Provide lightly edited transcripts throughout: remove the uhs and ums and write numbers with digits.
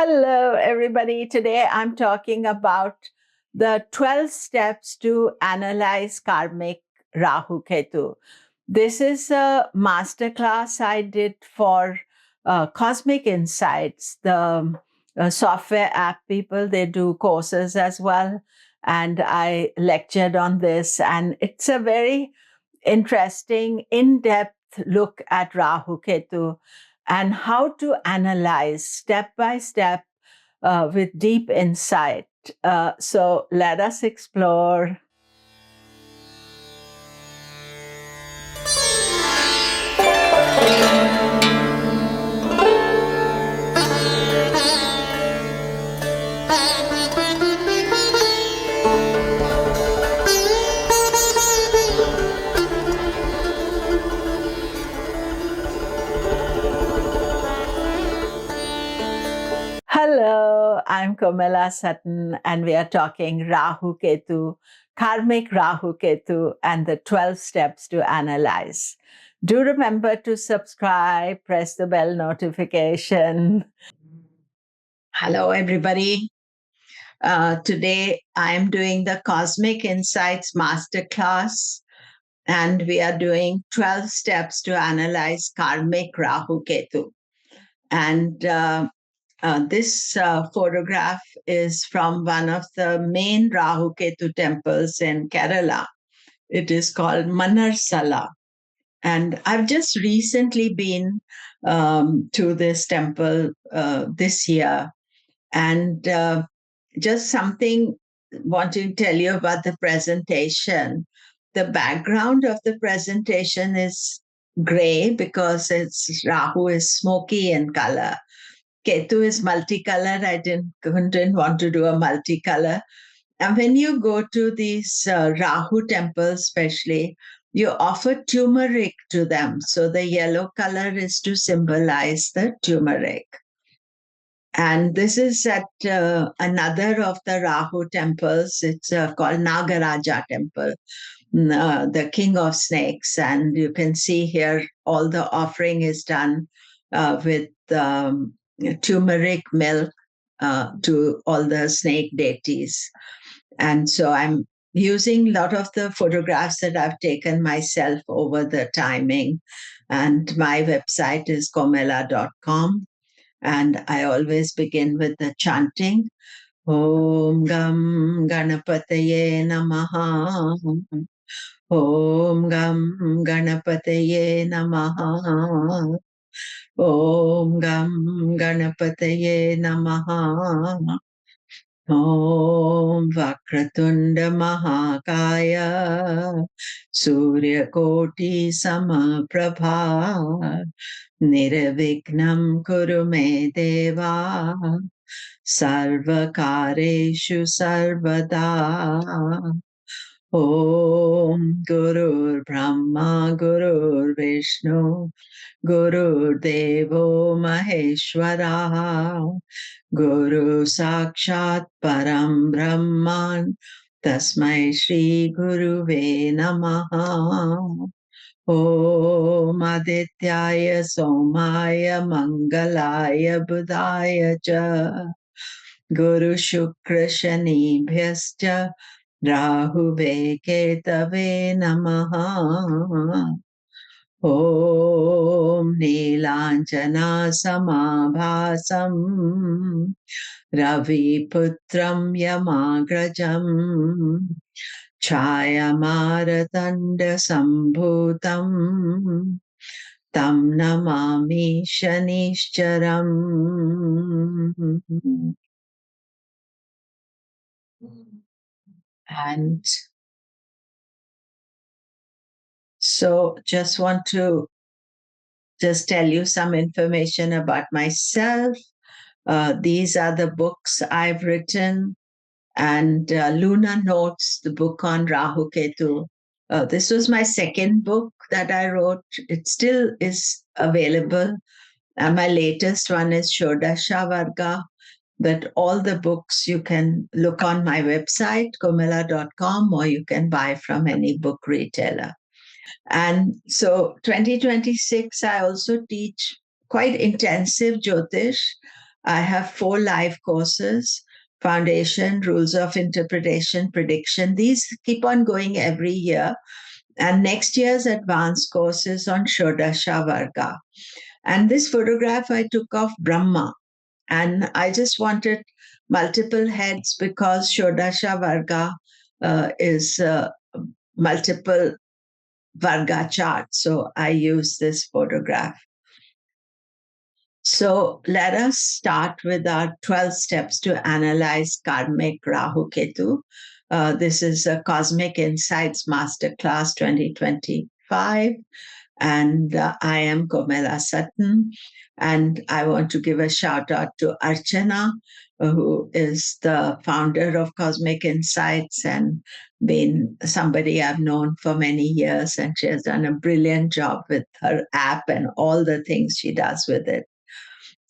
Hello, everybody. Today I'm talking about the 12 steps to analyze Karmic Rahu Ketu. This is a masterclass I did for Cosmic Insights, the software app people. They do courses as well. And I lectured on this. And it's a very interesting, in-depth look at Rahu Ketu and how to analyze step by step with deep insight. So let us explore. Hello, I'm Komilla Sutton, and we are talking Rahu Ketu, Karmic Rahu Ketu, and the 12 steps to analyze. Do remember to subscribe, press the bell notification. Hello, everybody. Today, I'm doing the Cosmic Insights Masterclass, and we are doing 12 steps to analyze Karmic Rahu Ketu. And this photograph is from one of the main Rahu Ketu temples in Kerala. It is called Mannarsala. And I've just recently been to this temple this year. And just something wanting to tell you about the presentation. The background of the presentation is gray because Rahu is smoky in color. Ketu is multicolored. I didn't want to do a multicolor. And when you go to these Rahu temples, especially, you offer turmeric to them. So the yellow color is to symbolize the turmeric. And this is at another of the Rahu temples. It's called Nagaraja temple, the king of snakes. And you can see here all the offering is done with turmeric milk to all the snake deities. And so I'm using a lot of the photographs that I've taken myself over the timing. And my website is komilla.com. And I always begin with the chanting. Om Gam Ganapataye Namaha. Om Gam Ganapataye Namaha. Om Gam Ganapataye Namaha. Om Vakratunda Mahakaya Surya Koti Samaprabha Nirvignam Kuru Me Deva Sarvakareshu Sarvada. Om Gurur Brahma Gurur Vishnu Guru Devo Maheshwara Guru Sakshat Param Brahman Tasmai Shri Guruve Namaha. Om Adityaya Somaya Mangalaya Budhaya Cha Guru Shukra Shanibhyascha Rahuve Ketave Namaha. Om Neelanjana Samabhasam Ravi Putram Yamagrajam Chayamaratanda Sambhutam Tam Namami Shanishcharam. And so just want to tell you some information about myself. These are the books I've written, and Luna Notes, the book on Rahu Ketu. This was my second book that I wrote. It still is available. And my latest one is Shodasha Varga. But all the books you can look on my website, komilla.com, or you can buy from any book retailer. And so 2026, I also teach quite intensive Jyotish. I have 4 live courses: Foundation, Rules of Interpretation, Prediction. These keep on going every year. And next year's advanced course is on Shodasha Varga. And this photograph I took of Brahma. And I just wanted multiple heads because Shodasha Varga is multiple Varga chart. So I use this photograph. So let us start with our 12 steps to analyze Karmic Rahu Ketu. This is a Cosmic Insights Masterclass 2025. And I am Komilla Sutton. And I want to give a shout out to Archana, who is the founder of Cosmic Insights and been somebody I've known for many years. And she has done a brilliant job with her app and all the things she does with it.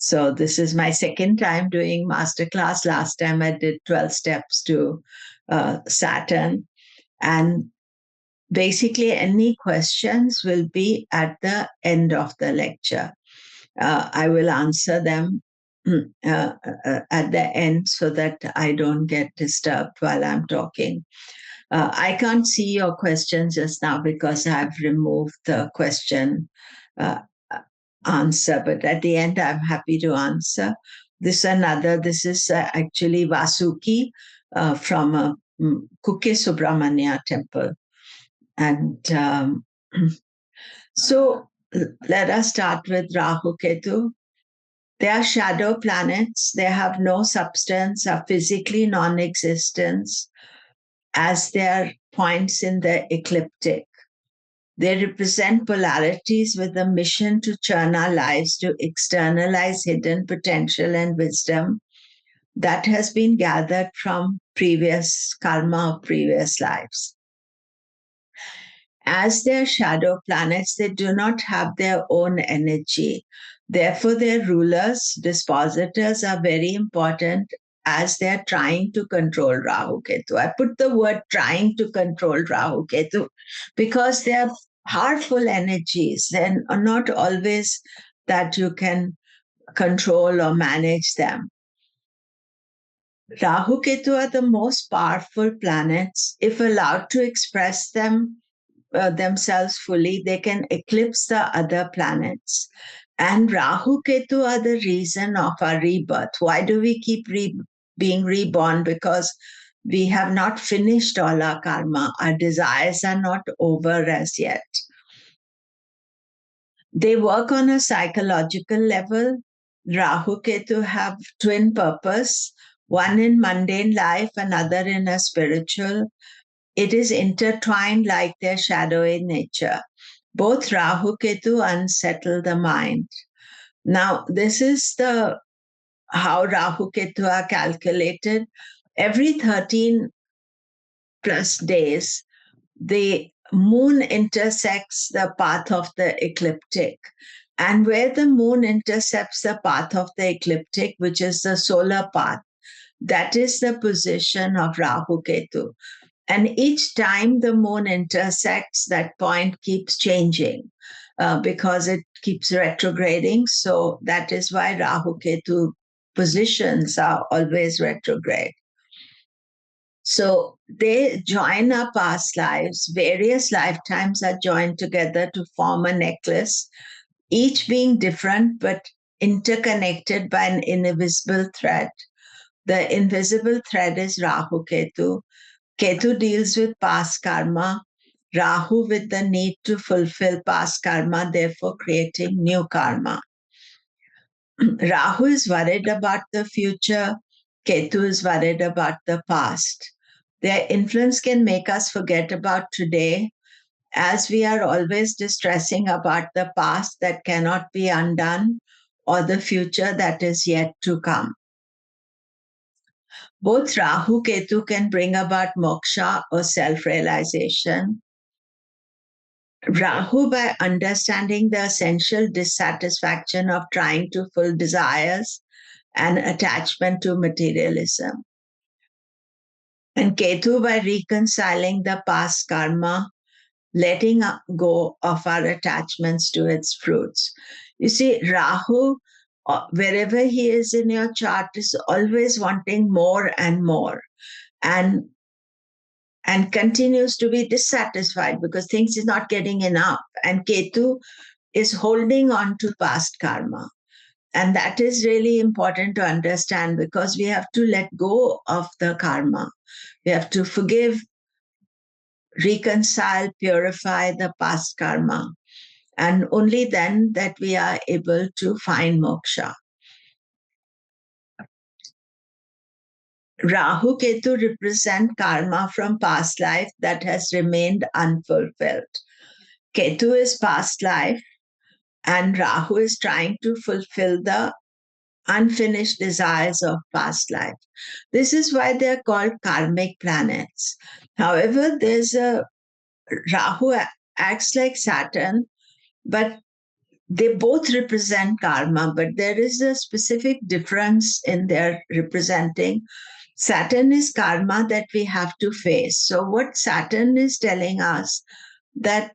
So this is my second time doing Masterclass. Last time I did 12 steps to Saturn. And basically, any questions will be at the end of the lecture. I will answer them at the end so that I don't get disturbed while I'm talking. I can't see your questions just now because I've removed the question answer, but at the end, I'm happy to answer. This is actually Vasuki from Kuke Subramanya temple. And so let us start with Rahu Ketu. They are shadow planets. They have no substance, are physically non-existent as they are points in the ecliptic. They represent polarities with a mission to churn our lives to externalize hidden potential and wisdom that has been gathered from previous karma of previous lives. As their shadow planets, they do not have their own energy. Therefore, their rulers, dispositors are very important as they're trying to control Rahu Ketu. I put the word trying to control Rahu Ketu because they're powerful energies and are not always that you can control or manage them. Rahu Ketu are the most powerful planets. If allowed to express themselves fully, they can eclipse the other planets. And Rahu Ketu are the reason of our rebirth. Why do we keep being reborn? Because we have not finished all our karma. Our desires are not over as yet. They work on a psychological level. Rahu Ketu have twin purpose, one in mundane life, another in a spiritual. It is intertwined like their shadowy nature. Both Rahu Ketu unsettle the mind. Now, this is how Rahu Ketu are calculated. Every 13 plus days, the moon intersects the path of the ecliptic. And where the moon intercepts the path of the ecliptic, which is the solar path, that is the position of Rahu Ketu. And each time the moon intersects, that point keeps changing because it keeps retrograding. So that is why Rahu Ketu positions are always retrograde. So they join our past lives. Various lifetimes are joined together to form a necklace, each being different but interconnected by an invisible thread. The invisible thread is Rahu Ketu. Ketu deals with past karma, Rahu with the need to fulfill past karma, therefore creating new karma. Rahu is worried about the future, Ketu is worried about the past. Their influence can make us forget about today, as we are always distressing about the past that cannot be undone or the future that is yet to come. Both Rahu Ketu can bring about moksha or self-realization. Rahu by understanding the essential dissatisfaction of trying to fulfill desires and attachment to materialism. And Ketu by reconciling the past karma, letting go of our attachments to its fruits. You see, Rahu wherever he is in your chart, is always wanting more and more, and continues to be dissatisfied because things is not getting enough. And Ketu is holding on to past karma. And that is really important to understand, because we have to let go of the karma. We have to forgive, reconcile, purify the past karma. And only then that we are able to find moksha. Rahu Ketu represent karma from past life that has remained unfulfilled. Ketu is past life, and Rahu is trying to fulfill the unfinished desires of past life. This is why they are called karmic planets. However, there's a Rahu acts like Saturn, but they both represent karma, but there is a specific difference in their representing. Saturn is karma that we have to face. So what Saturn is telling us, that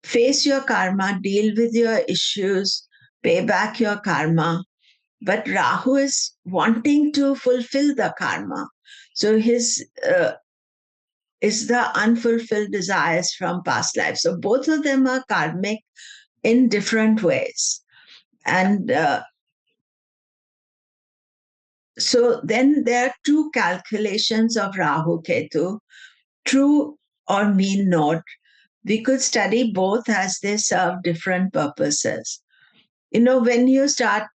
face your karma, deal with your issues, pay back your karma. But Rahu is wanting to fulfill the karma. So his is the unfulfilled desires from past life. So both of them are karmic in different ways. And so then there are two calculations of Rahu Ketu, true or mean node. We could study both as they serve different purposes. When you start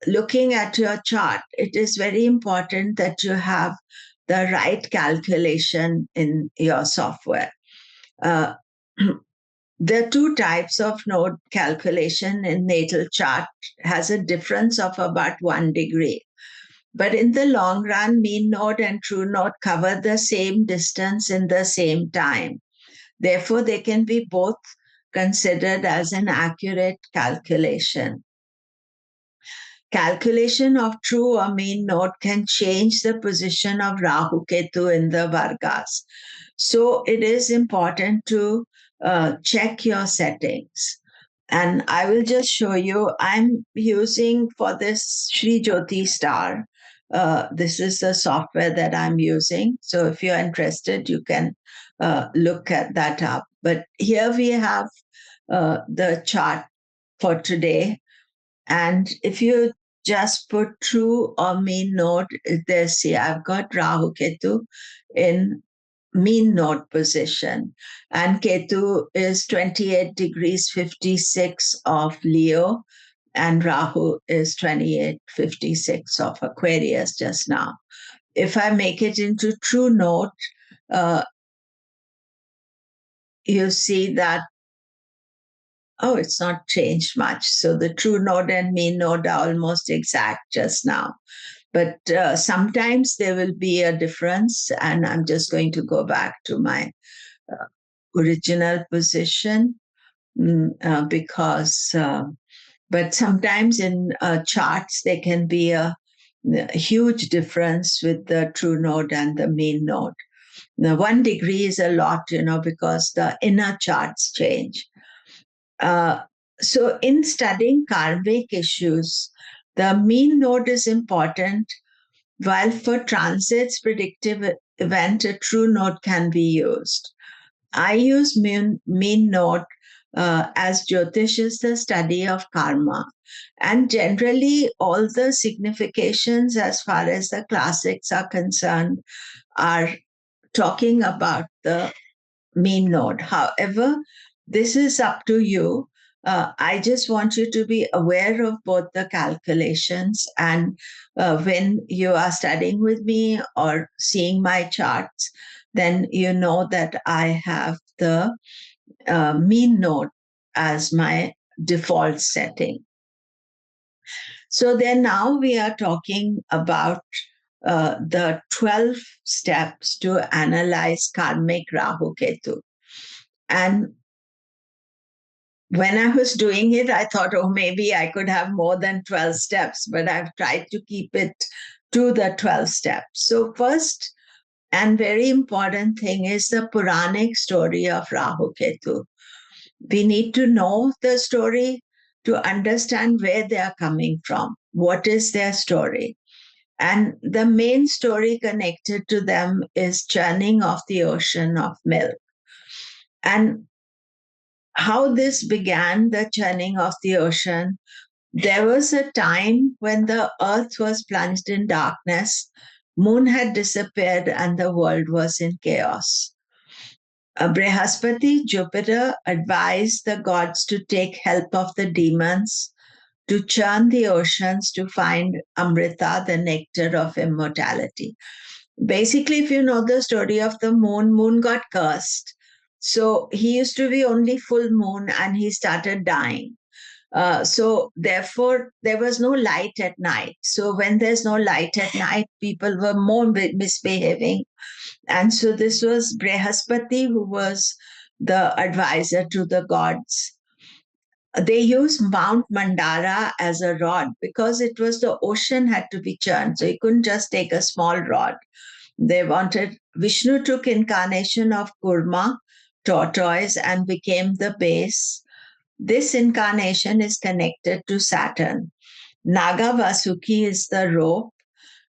looking at your chart, it is very important that you have the right calculation in your software. There are two types of node calculation in natal chart, has a difference of about 1 degree. But in the long run, mean node and true node cover the same distance in the same time. Therefore, they can be both considered as an accurate calculation. Calculation of true or mean node can change the position of Rahu Ketu in the Vargas. So it is important to check your settings. And I will just show you, I'm using for this Sri Jyoti Star. This is the software that I'm using. So if you're interested, you can look at that up. But here we have the chart for today. And if you just put true or mean node, see, I've got Rahu Ketu in mean node position. And Ketu is 28 degrees 56 of Leo, and Rahu is 28:56 of Aquarius just now. If I make it into true node, you see that, it's not changed much. So the true node and mean node are almost exact just now. But sometimes there will be a difference, and I'm just going to go back to my original position because, but sometimes in charts, there can be a huge difference with the true node and the mean node. Now, 1 degree is a lot, because the inner charts change. So in studying karmic issues, the mean node is important, while for transits predictive event, a true node can be used. I use mean node as Jyotish is the study of karma. And generally, all the significations as far as the classics are concerned are talking about the mean node. However, this is up to you. I just want you to be aware of both the calculations, and when you are studying with me or seeing my charts, then you know that I have the mean node as my default setting. So then now we are talking about the 12 steps to analyze Karmic Rahu Ketu. And when I was doing it, I thought, maybe I could have more than 12 steps, but I've tried to keep it to the 12 steps. So first and very important thing is the Puranic story of Rahu Ketu. We need to know the story to understand where they are coming from, what is their story. And the main story connected to them is churning of the ocean of milk. And how this began, the churning of the ocean, there was a time when the earth was plunged in darkness, moon had disappeared, and the world was in chaos. Brihaspati, Jupiter, advised the gods to take help of the demons to churn the oceans to find Amrita, the nectar of immortality. Basically, if you know the story of the moon, moon got cursed. So he used to be only full moon and he started dying. So therefore, there was no light at night. So when there's no light at night, people were more misbehaving. And so this was Brihaspati, who was the advisor to the gods. They used Mount Mandara as a rod because it was the ocean had to be churned. So you couldn't just take a small rod. They wanted, Vishnu took incarnation of Kurma, tortoise, and became the base. This incarnation is connected to Saturn. Naga Vasuki is the rope.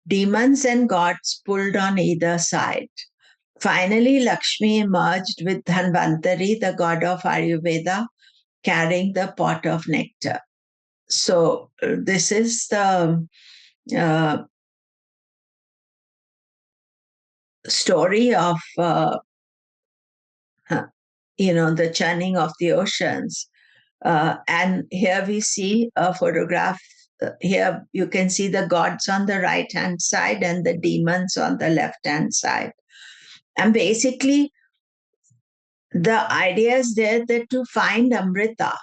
Demons and gods pulled on either side. Finally, Lakshmi emerged with Dhanvantari, the god of Ayurveda, carrying the pot of nectar. So this is the story of the churning of the oceans. And here we see a photograph. Here you can see the gods on the right hand side and the demons on the left hand side. And basically, the idea is there that to find Amrita,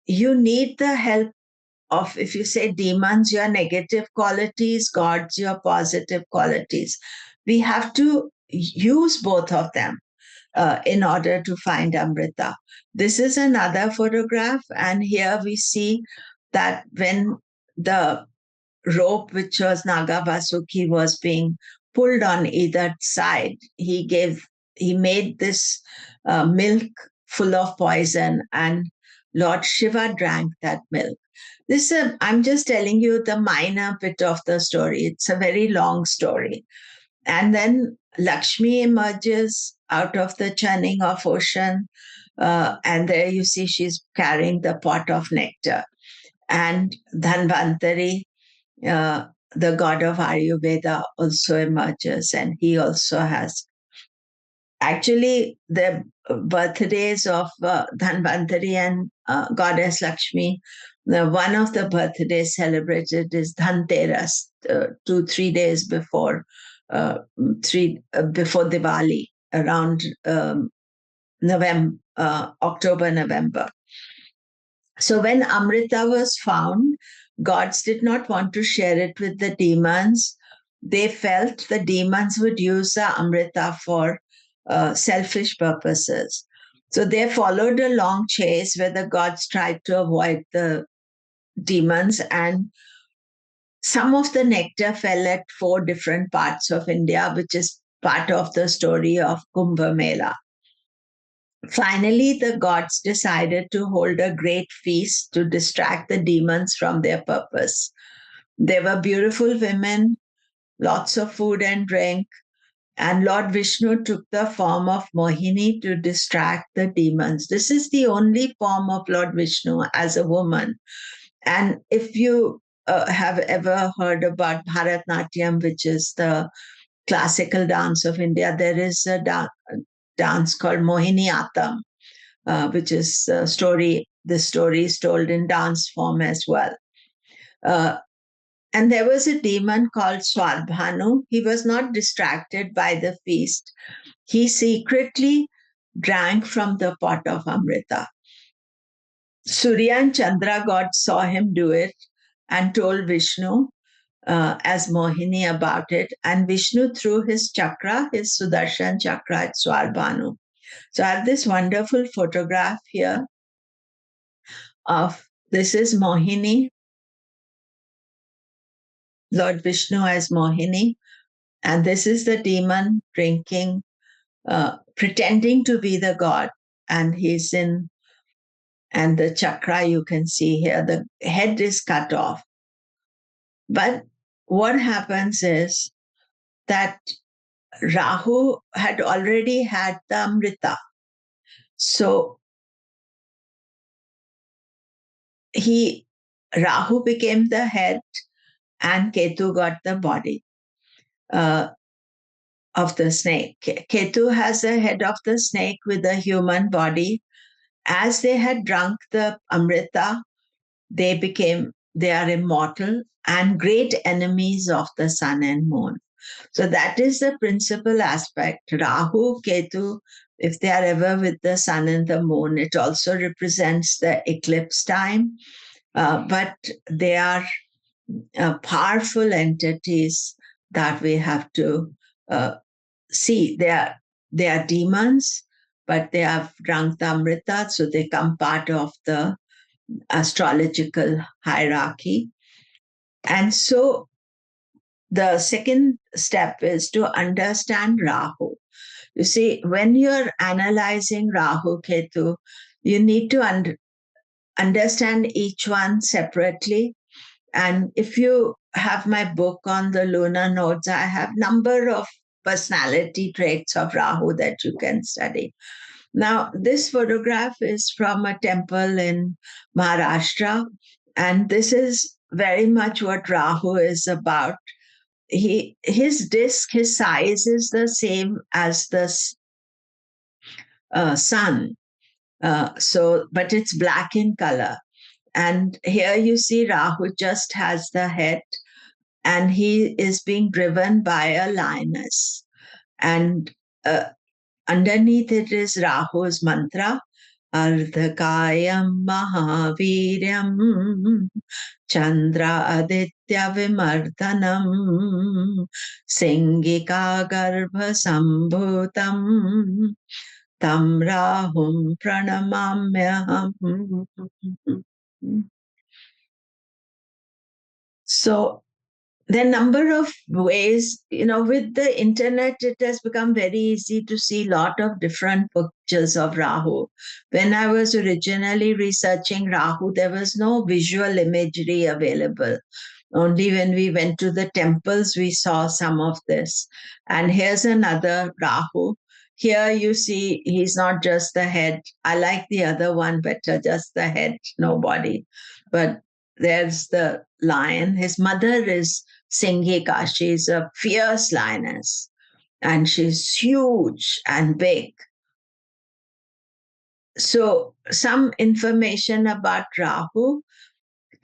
you need the help of, if you say demons, your negative qualities, gods, your positive qualities. We have to use both of them in order to find Amrita. This is another photograph, and here we see that when the rope, which was Naga Vasuki, was being pulled on either side, he made this milk full of poison, and Lord Shiva drank that milk. I'm just telling you the minor bit of the story. It's a very long story. And then Lakshmi emerges out of the churning of ocean. And there you see she's carrying the pot of nectar. And Dhanvantari, the god of Ayurveda, also emerges. And he also has. Actually, the birthdays of Dhanvantari and goddess Lakshmi, one of the birthdays celebrated is Dhanteras, 2-3 days before before Diwali, around October, November. So when Amrita was found, gods did not want to share it with the demons. They felt the demons would use the Amrita for selfish purposes. So they followed a long chase where the gods tried to avoid the demons, and some of the nectar fell at 4 different parts of India, which is part of the story of Kumbh Mela. Finally, the gods decided to hold a great feast to distract the demons from their purpose. There were beautiful women, lots of food and drink, and Lord Vishnu took the form of Mohini to distract the demons. This is the only form of Lord Vishnu as a woman. And if you have ever heard about Bharatnatyam, which is the classical dance of India, there is a dance called Mohiniyattam, which is the story is told in dance form as well. And there was a demon called Swarbhanu. He was not distracted by the feast. He secretly drank from the pot of Amrita. Surya and Chandra gods saw him do it and told Vishnu as Mohini about it. And Vishnu threw his chakra, his Sudarshan chakra at Swarbhanu. So I have this wonderful photograph here of, this is Mohini, Lord Vishnu as Mohini. And this is the demon drinking, pretending to be the god. And he's in And the chakra you can see here, the head is cut off. But what happens is that Rahu had already had the Amrita. So Rahu became the head and Ketu got the body of the snake. Ketu has the head of the snake with a human body. As they had drunk the Amrita, they are immortal and great enemies of the sun and moon. So that is the principal aspect. Rahu, Ketu, if they are ever with the sun and the moon, it also represents the eclipse time. But they are powerful entities that we have to see. They are demons, but they have drunk the Amrita, so they come part of the astrological hierarchy. And so the second step is to understand Rahu. You see, when you're analyzing Rahu Ketu, you need to understand each one separately. And if you have my book on the lunar nodes, I have number of personality traits of Rahu that you can study. Now, this photograph is from a temple in Maharashtra, and this is very much what Rahu is about. His disk, his size is the same as the sun, but it's black in color. And here you see Rahu just has the head, and he is being driven by a lioness. And underneath it is Rahu's mantra, Ardhakayam Mahaviryam Chandra Aditya Vimardhanam Singika Garbha Sambhutam Tam Rahum Pranamamyaham. So there are a number of ways, with the internet, it has become very easy to see a lot of different pictures of Rahu. When I was originally researching Rahu, there was no visual imagery available. Only when we went to the temples, we saw some of this. And here's another Rahu. Here you see he's not just the head. I like the other one better, just the head, no body. But there's the lion. His mother is Singhika. She's a fierce lioness, and she's huge and big. So some information about Rahu.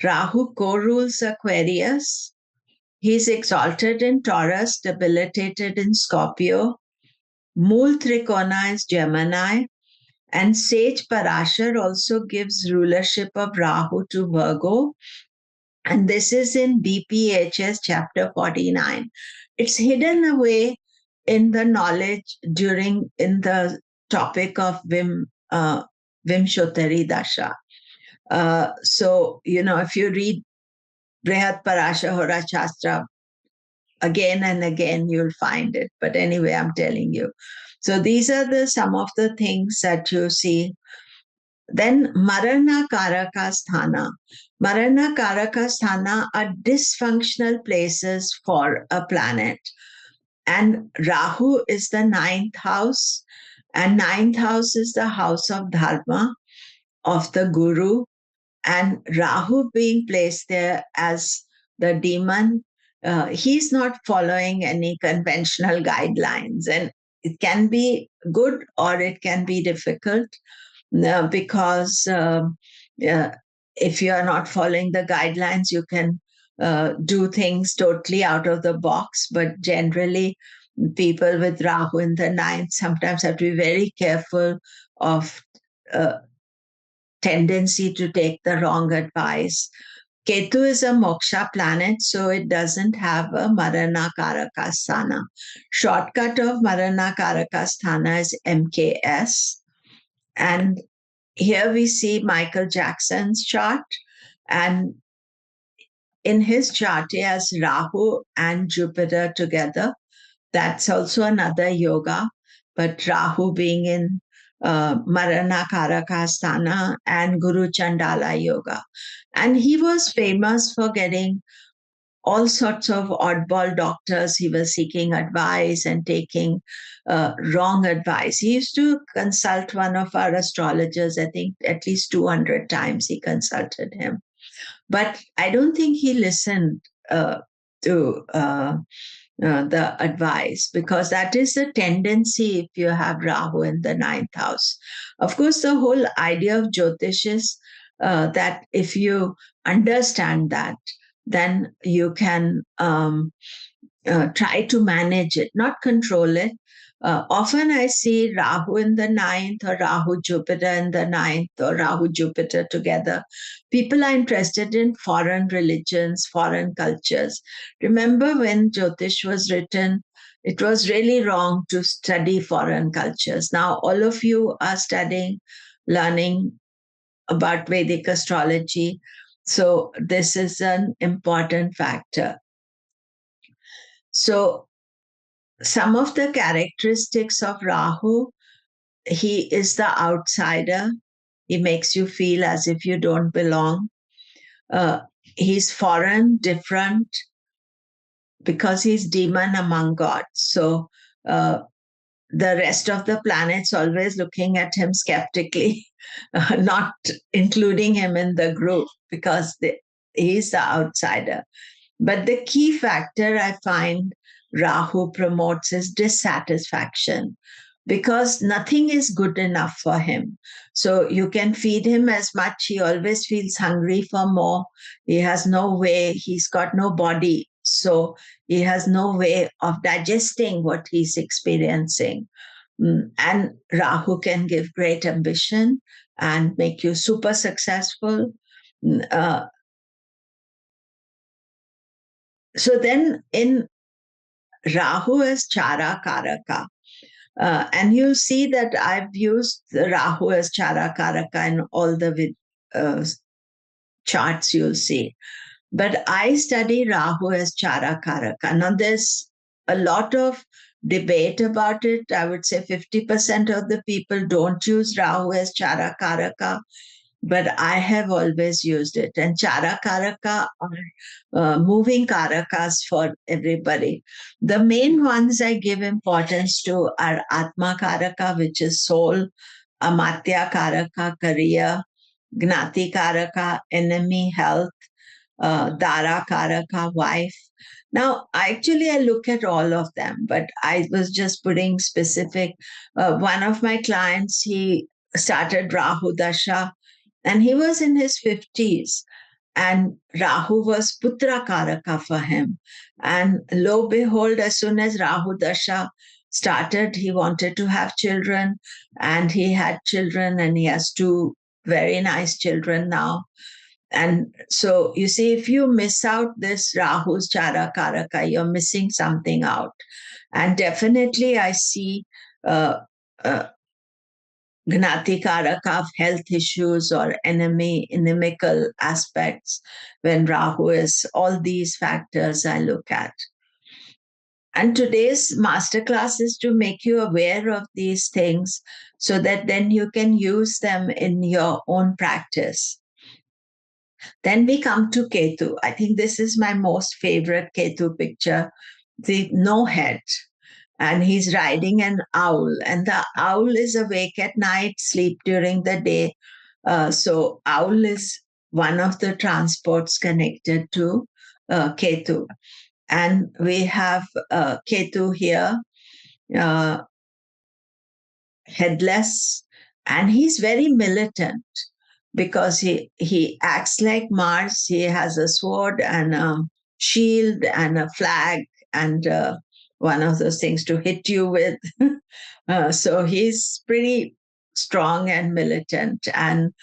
Rahu co-rules Aquarius. He's exalted in Taurus, debilitated in Scorpio. Mool Trikona is Gemini. And Sage Parashar also gives rulership of Rahu to Virgo. And this is in BPHS chapter 49. It's hidden away in the knowledge in the topic of Vimshotari Dasha. So, if you read Brihat Parasha Hora Shastra again and again, you'll find it. But anyway, I'm telling you. So these are some of the things that you see. Then Marana Karaka Sthana. Marana Karaka Sthana are dysfunctional places for a planet. And Rahu is the ninth house. And ninth house is the house of Dharma, of the Guru. And Rahu being placed there as the demon, he's not following any conventional guidelines. And it can be good or it can be difficult. Because if you are not following the guidelines, you can do things totally out of the box. But generally, people with Rahu in the ninth sometimes have to be very careful of tendency to take the wrong advice. Ketu is a moksha planet, so it doesn't have a Marana Karaka Sthana. Shortcut of Marana Karaka Sthana is MKS. And here we see Michael Jackson's chart, and in his chart he has Rahu and Jupiter together. That's also another yoga, but Rahu being in Marana Karakasthana and Guru Chandala Yoga. And he was famous for getting all sorts of oddball doctors. He was seeking advice and taking wrong advice. He used to consult one of our astrologers, I think at least 200 times he consulted him. But I don't think he listened to the advice, because that is the tendency if you have Rahu in the ninth house. Of course, the whole idea of Jyotish is that if you understand that, then you can try to manage it, not control it. Often I see Rahu in the ninth, or Rahu Jupiter in the ninth, or Rahu Jupiter together. People are interested in foreign religions, foreign cultures. Remember when Jyotish was written, it was really wrong to study foreign cultures. Now all of you are studying, learning about Vedic astrology. So this is an important factor. So some of the characteristics of Rahu: he is the outsider. He makes you feel as if you don't belong. He's foreign, different, because he's demon among gods. So the rest of the planets always looking at him skeptically, not including him in the group, because he's the outsider. But the key factor I find Rahu promotes is dissatisfaction, because nothing is good enough for him. So you can feed him as much, he always feels hungry for more. He has no way, he's got no body, so he has no way of digesting what he's experiencing. And Rahu can give great ambition and make you super successful. So then in Rahu as Chara Karaka, and you'll see that I've used Rahu as Chara Karaka in all the charts you'll see. But I study Rahu as Chara Karaka. Now there's a lot of debate about it. I would say 50% of the people don't use Rahu as Chara Karaka, but I have always used it. And Chara Karaka are moving Karakas for everybody. The main ones I give importance to are Atma Karaka, which is soul, Amatya Karaka, career, Gnati Karaka, enemy, health, Dara Karaka, wife. Now, actually, I look at all of them, but I was just putting specific. One of my clients, he started Rahu Dasha, and he was in his 50s, and Rahu was Putra Karaka for him. And lo behold, as soon as Rahu Dasha started, he wanted to have children, and he had children, and he has two very nice children now. And so you see, if you miss out this Rahu's Chara Karaka, you're missing something out. And definitely I see Gnati Karaka of health issues or inimical aspects when Rahu is. All these factors I look at. And today's masterclass is to make you aware of these things so that then you can use them in your own practice. Then we come to Ketu. I think this is my most favorite Ketu picture, the no head. And he's riding an owl, and the owl is awake at night, sleep during the day. So owl is one of the transports connected to Ketu. And we have Ketu here, headless, and he's very militant because he acts like Mars. He has a sword and a shield and a flag and one of those things to hit you with. So he's pretty strong and militant. And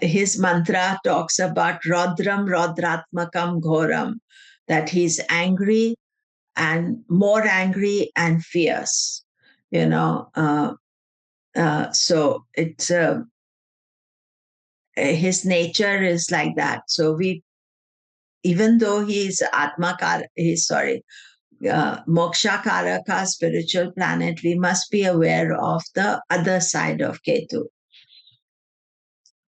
his mantra talks about Rodram Rodratmakam Ghoram, that he's angry and more angry and fierce. So it's his nature is like that. So even though he's Moksha Karaka, spiritual planet, we must be aware of the other side of Ketu.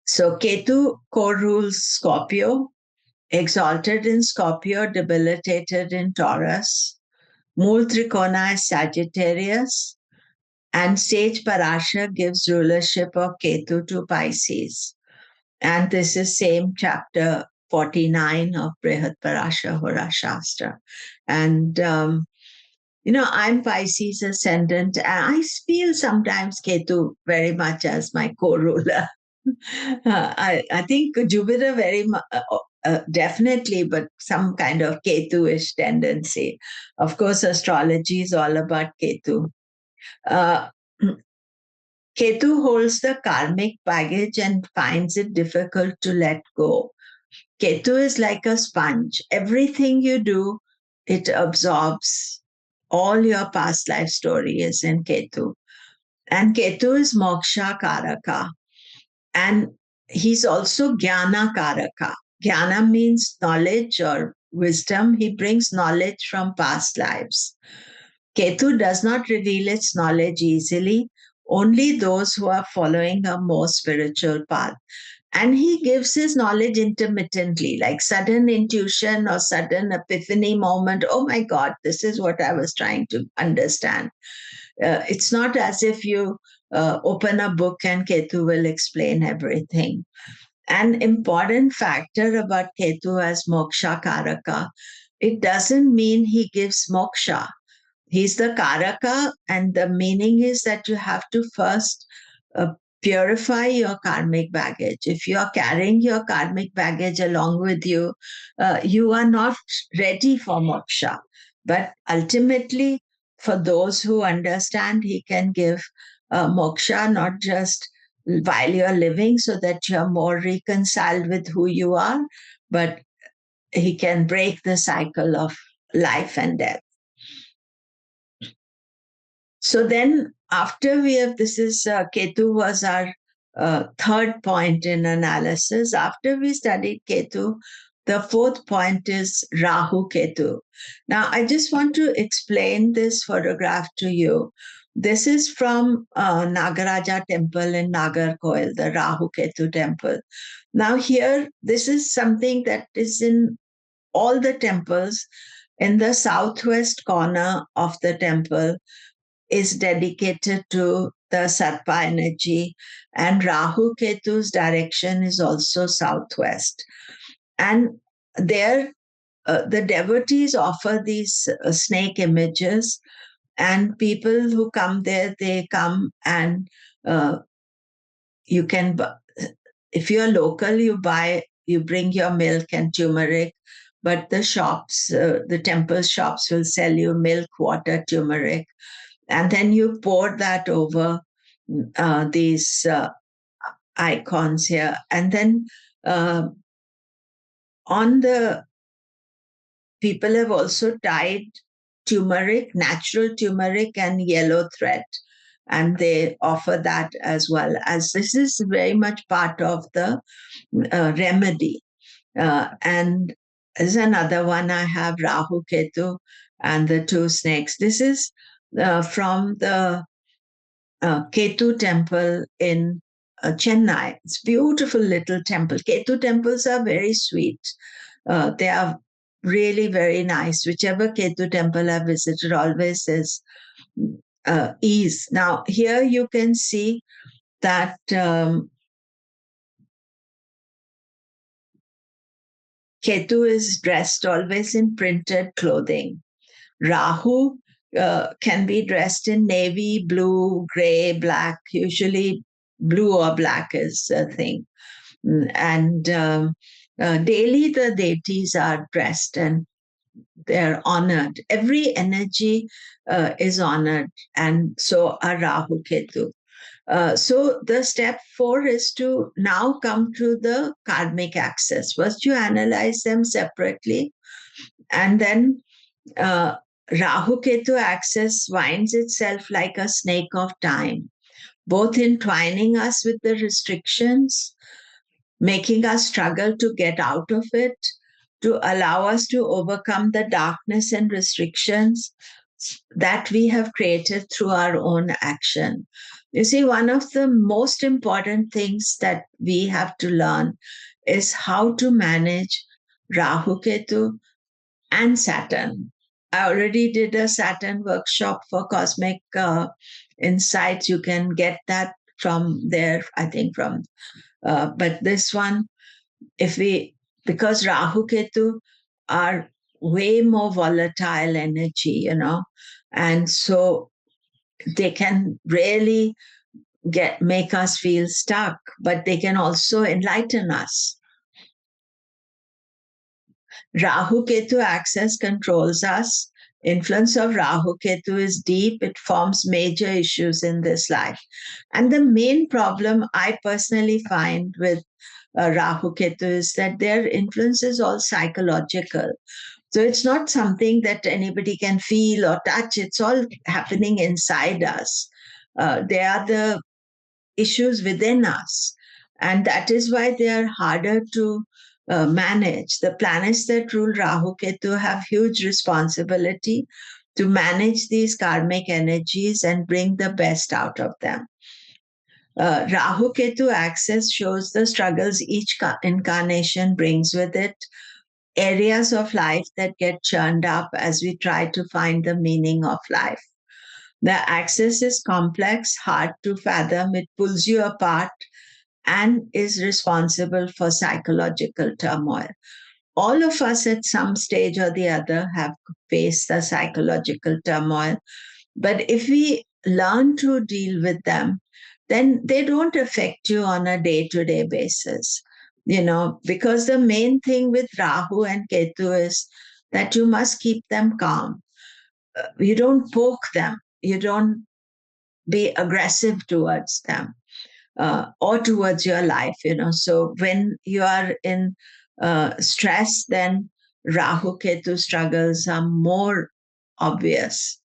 So Ketu co-rules Scorpio, exalted in Scorpio, debilitated in Taurus. Mool Trikona is Sagittarius, and Sage Parasha gives rulership of Ketu to Pisces. And this is same chapter 49 of Brihat Parasha Hora Shastra. And, I'm Pisces ascendant, and I feel sometimes Ketu very much as my co-ruler. I think Jupiter very much, definitely, but some kind of Ketu-ish tendency. Of course, astrology is all about Ketu. Uh, Ketu holds the karmic baggage and finds it difficult to let go. Ketu is like a sponge. Everything you do, it absorbs. All your past life story is in Ketu. And Ketu is Moksha Karaka. And he's also Jnana Karaka. Jnana means knowledge or wisdom. He brings knowledge from past lives. Ketu does not reveal its knowledge easily, only those who are following a more spiritual path. And he gives his knowledge intermittently, like sudden intuition or sudden epiphany moment. Oh my God, this is what I was trying to understand. It's not as if you open a book and Ketu will explain everything. An important factor about Ketu as Moksha Karaka, it doesn't mean he gives moksha. He's the Karaka, and the meaning is that you have to first uh, purify your karmic baggage. If you are carrying your karmic baggage along with you, you are not ready for moksha. But ultimately, for those who understand, he can give moksha not just while you're living so that you're more reconciled with who you are, but he can break the cycle of life and death. So then, after we have, this is Ketu was our third point in analysis. After we studied Ketu, the fourth point is Rahu Ketu. Now, I just want to explain this photograph to you. This is from Nagaraja temple in Nagarkoil, the Rahu Ketu temple. Now, here, this is something that is in all the temples. In the southwest corner of the temple is dedicated to the Sarpa energy, and Rahu Ketu's direction is also southwest. And there, the devotees offer these snake images, and people who come there, they come and you can, if you're local, you bring your milk and turmeric, but the shops, the temple shops will sell you milk, water, turmeric, and then you pour that over these icons here. And then on the, people have also tied turmeric, natural turmeric and yellow thread. And they offer that as well, as this is very much part of the remedy. And there's another one I have, Rahu Ketu and the two snakes. This is from the Ketu temple in Chennai. It's beautiful little temple. Ketu temples are very sweet. They are really very nice. Whichever Ketu temple I visited always is ease. Now, here you can see that Ketu is dressed always in printed clothing. Rahu can be dressed in navy, blue, gray, black. Usually blue or black is the thing. And daily the deities are dressed and they're honored. Every energy is honored, and so are Rahu Ketu. So the step 4 is to now come to the karmic axis. First, you analyze them separately, and then Rahu Ketu axis winds itself like a snake of time, both entwining us with the restrictions, making us struggle to get out of it, to allow us to overcome the darkness and restrictions that we have created through our own action. You see, one of the most important things that we have to learn is how to manage Rahu Ketu and Saturn. I already did a Saturn workshop for Cosmic Insights. You can get that from there, I think, but this one, because Rahu Ketu are way more volatile energy, and so they can really make us feel stuck, but they can also enlighten us. Rahu Ketu axis controls us. Influence of Rahu Ketu is deep. It forms major issues in this life. And the main problem I personally find with Rahu Ketu is that their influence is all psychological. So it's not something that anybody can feel or touch. It's all happening inside us. They are the issues within us. And that is why they are harder to manage. The planets that rule Rahu Ketu have huge responsibility to manage these karmic energies and bring the best out of them. Rahu Ketu axis shows the struggles each incarnation brings with it, areas of life that get churned up as we try to find the meaning of life. The axis is complex, hard to fathom. It pulls you apart and is responsible for psychological turmoil. All of us at some stage or the other have faced the psychological turmoil. But if we learn to deal with them, then they don't affect you on a day-to-day basis. Because the main thing with Rahu and Ketu is that you must keep them calm. You don't poke them. You don't be aggressive towards them or towards your life. So when you are in stress, then Rahu Ketu struggles are more obvious.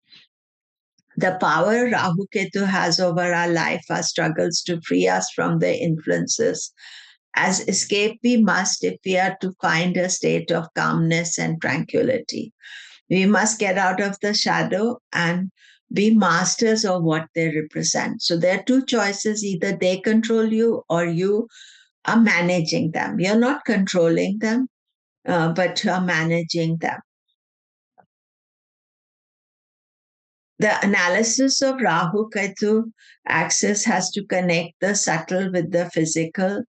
The power Rahu Ketu has over our life, our struggles to free us from the influences. As escape we must if we are to find a state of calmness and tranquility. We must get out of the shadow and be masters of what they represent. So there are two choices. Either they control you or you are managing them. You're not controlling them, but you're managing them. The analysis of Rahu Ketu axis has to connect the subtle with the physical.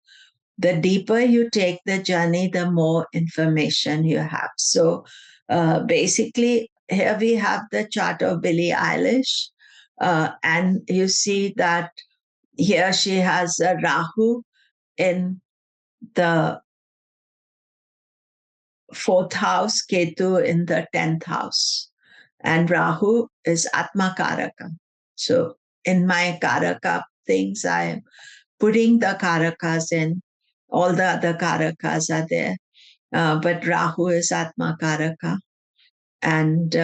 The deeper you take the journey, the more information you have. So basically, here we have the chart of Billie Eilish, and you see that here she has a Rahu in the 4th house, Ketu in the 10th house. And Rahu is Atma Karaka. So in my Karaka things, I am putting the Karakas in. All the other Karakas are there. But Rahu is Atma Karaka. And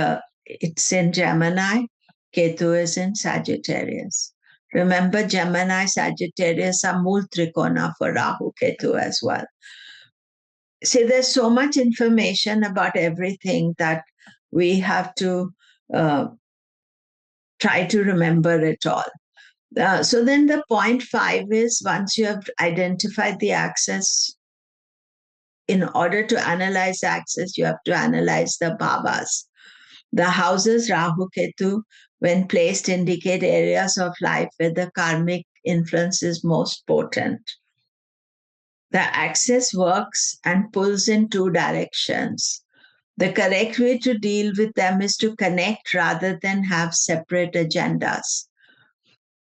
it's in Gemini. Ketu is in Sagittarius. Remember, Gemini, Sagittarius are Mool Trikona for Rahu Ketu as well. See, there's so much information about everything that we have to try to remember it all. So then the point 5 is, once you have identified the axis, in order to analyze axis, you have to analyze the bhavas. The houses Rahu Ketu, when placed, indicate areas of life where the karmic influence is most potent. The axis works and pulls in two directions. The correct way to deal with them is to connect rather than have separate agendas.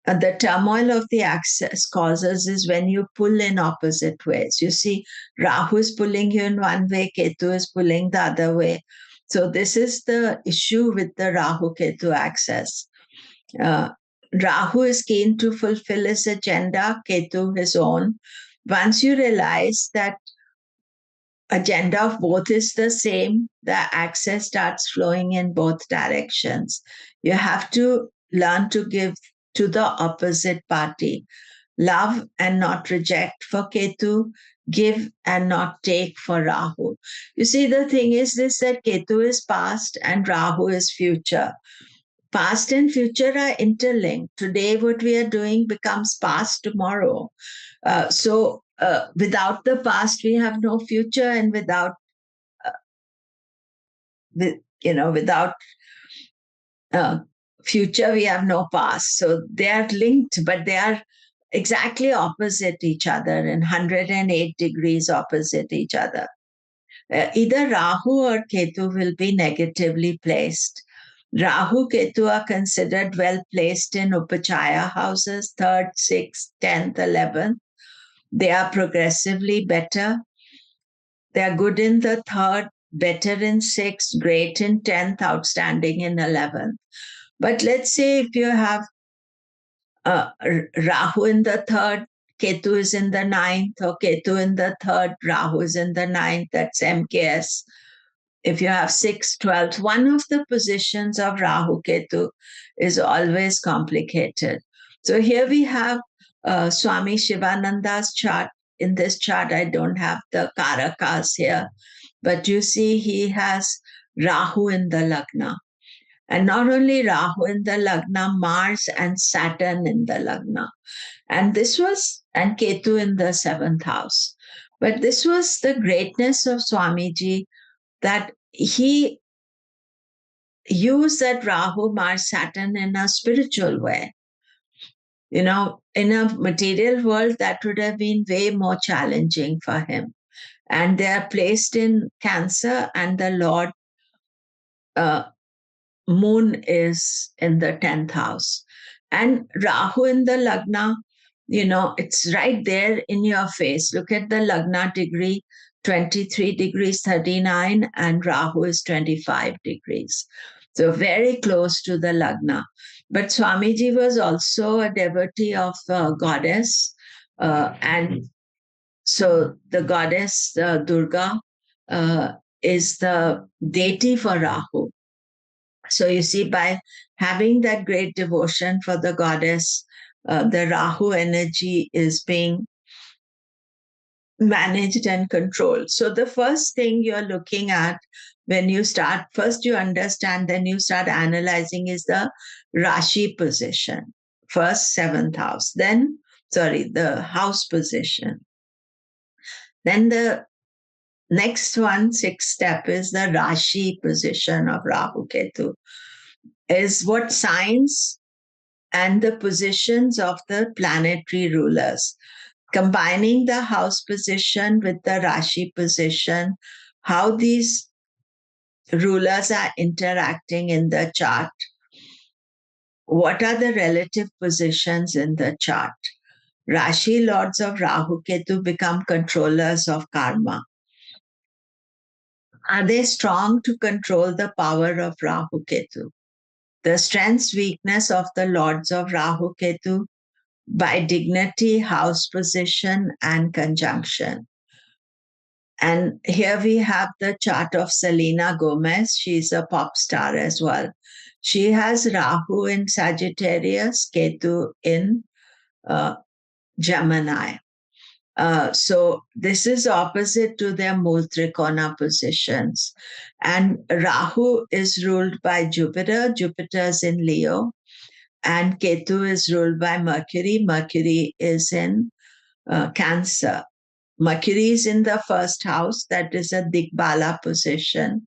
The turmoil of the axis causes is when you pull in opposite ways. You see, Rahu is pulling you in one way, Ketu is pulling the other way. So this is the issue with the Rahu Ketu axis. Rahu is keen to fulfill his agenda, Ketu his own. Once you realize that agenda of both is the same, the axis starts flowing in both directions. You have to learn to give to the opposite party love and not reject. For Ketu, give and not take for Rahu. You see, the thing is this, that Ketu is past and Rahu is future. Past and future are interlinked. Today, what we are doing becomes past tomorrow. So without the past, we have no future, and without without future, we have no past. So they are linked, but they are exactly opposite each other, in 108 degrees opposite each other. Either Rahu or Ketu will be negatively placed. Rahu, Ketu are considered well placed in Upachaya houses, 3rd, 6th, 10th, 11th. They are progressively better. They are good in the 3rd, better in 6th, great in 10th, outstanding in 11th. But let's say if you have Rahu in the 3rd, Ketu is in the 9th, or Ketu in the 3rd, Rahu is in the 9th, that's MKS. If you have 6, 12, one of the positions of Rahu Ketu is always complicated. So here we have Swami Shivananda's chart. In this chart, I don't have the Karakas here, but you see he has Rahu in the Lagna. And not only Rahu in the Lagna, Mars and Saturn in the Lagna. And Ketu in the 7th house. But this was the greatness of Swamiji, that he used that Rahu, Mars, Saturn in a spiritual way. In a material world, that would have been way more challenging for him. And they are placed in Cancer, and the Lord Moon is in the 10th house. And Rahu in the Lagna, it's right there in your face. Look at the Lagna degree, 23 degrees 39, and Rahu is 25 degrees. So very close to the Lagna. But Swamiji was also a devotee of goddess. And so the goddess Durga is the deity for Rahu. So you see, by having that great devotion for the goddess, the Rahu energy is being managed and controlled. So the first thing you're looking at when you start, first you understand, then you start analyzing, is the Rashi position. First, 7th house, the house position. Then the next one, 6th step, is the Rashi position of Rahu Ketu. Is what signs and the positions of the planetary rulers. Combining the house position with the Rashi position, how these rulers are interacting in the chart. What are the relative positions in the chart? Rashi lords of Rahu Ketu become controllers of karma. Are they strong to control the power of Rahu Ketu? The strengths, weakness of the lords of Rahu Ketu by dignity, house position, and conjunction. And here we have the chart of Selena Gomez. She's a pop star as well. She has Rahu in Sagittarius, Ketu in Gemini. So this is opposite to their Multrikona positions. And Rahu is ruled by Jupiter. Jupiter's in Leo. And Ketu is ruled by Mercury. Mercury is in Cancer. Mercury is in the 1st house. That is a Digbala position.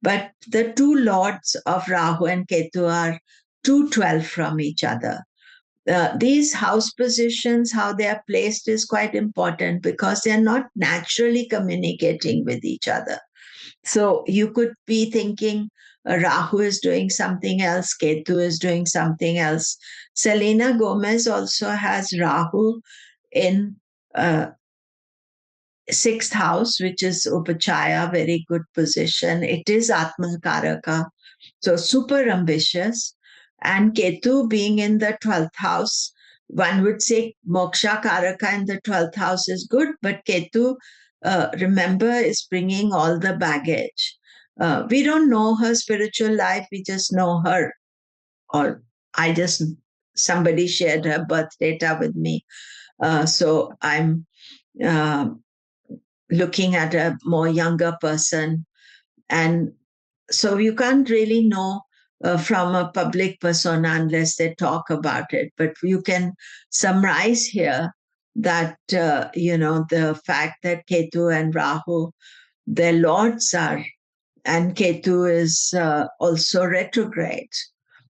But the two lords of Rahu and Ketu are 212 from each other. These house positions, how they are placed, is quite important because they are not naturally communicating with each other. So you could be thinking Rahu is doing something else, Ketu is doing something else. Selena Gomez also has Rahu in 6th house, which is Upachaya, very good position. It is Atma Karaka, so super ambitious. And Ketu being in the 12th house, one would say Moksha Karaka in the 12th house is good, but Ketu, remember, is bringing all the baggage. We don't know her spiritual life, we just know her, or somebody shared her birth data with me. So I'm looking at a more younger person. And so you can't really know from a public persona unless they talk about it. But you can summarize here that, the fact that Ketu and Rahu, their lords are, and Ketu is also retrograde,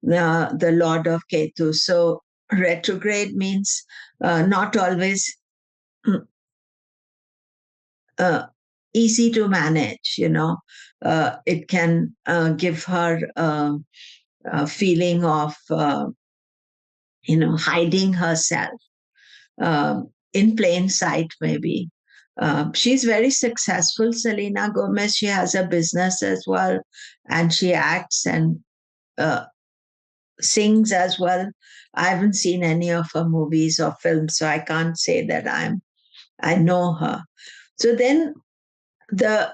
the lord of Ketu. So retrograde means not always uh, easy to manage, it can give her a feeling of, hiding herself in plain sight, maybe. She's very successful, Selena Gomez. She has a business as well, and she acts and uh, sings as well. I haven't seen any of her movies or films, so I can't say that I know her. So then the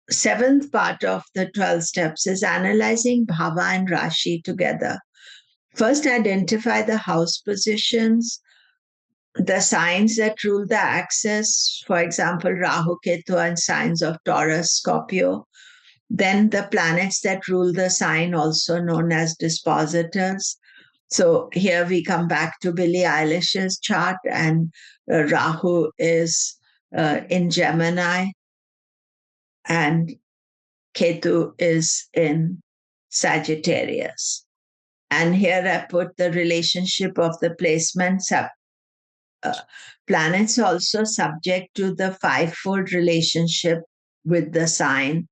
seventh part of the 12 steps is analyzing Bhava and Rashi together. First, identify the house positions, the signs that rule the axis, for example, Rahu, Ketu, and signs of Taurus, Scorpio. Then the planets that rule the sign, also known as dispositors. So here we come back to Billie Eilish's chart, and Rahu is in Gemini, and Ketu is in Sagittarius. And here I put the relationship of the placements up. Planets also subject to the fivefold relationship with the sign: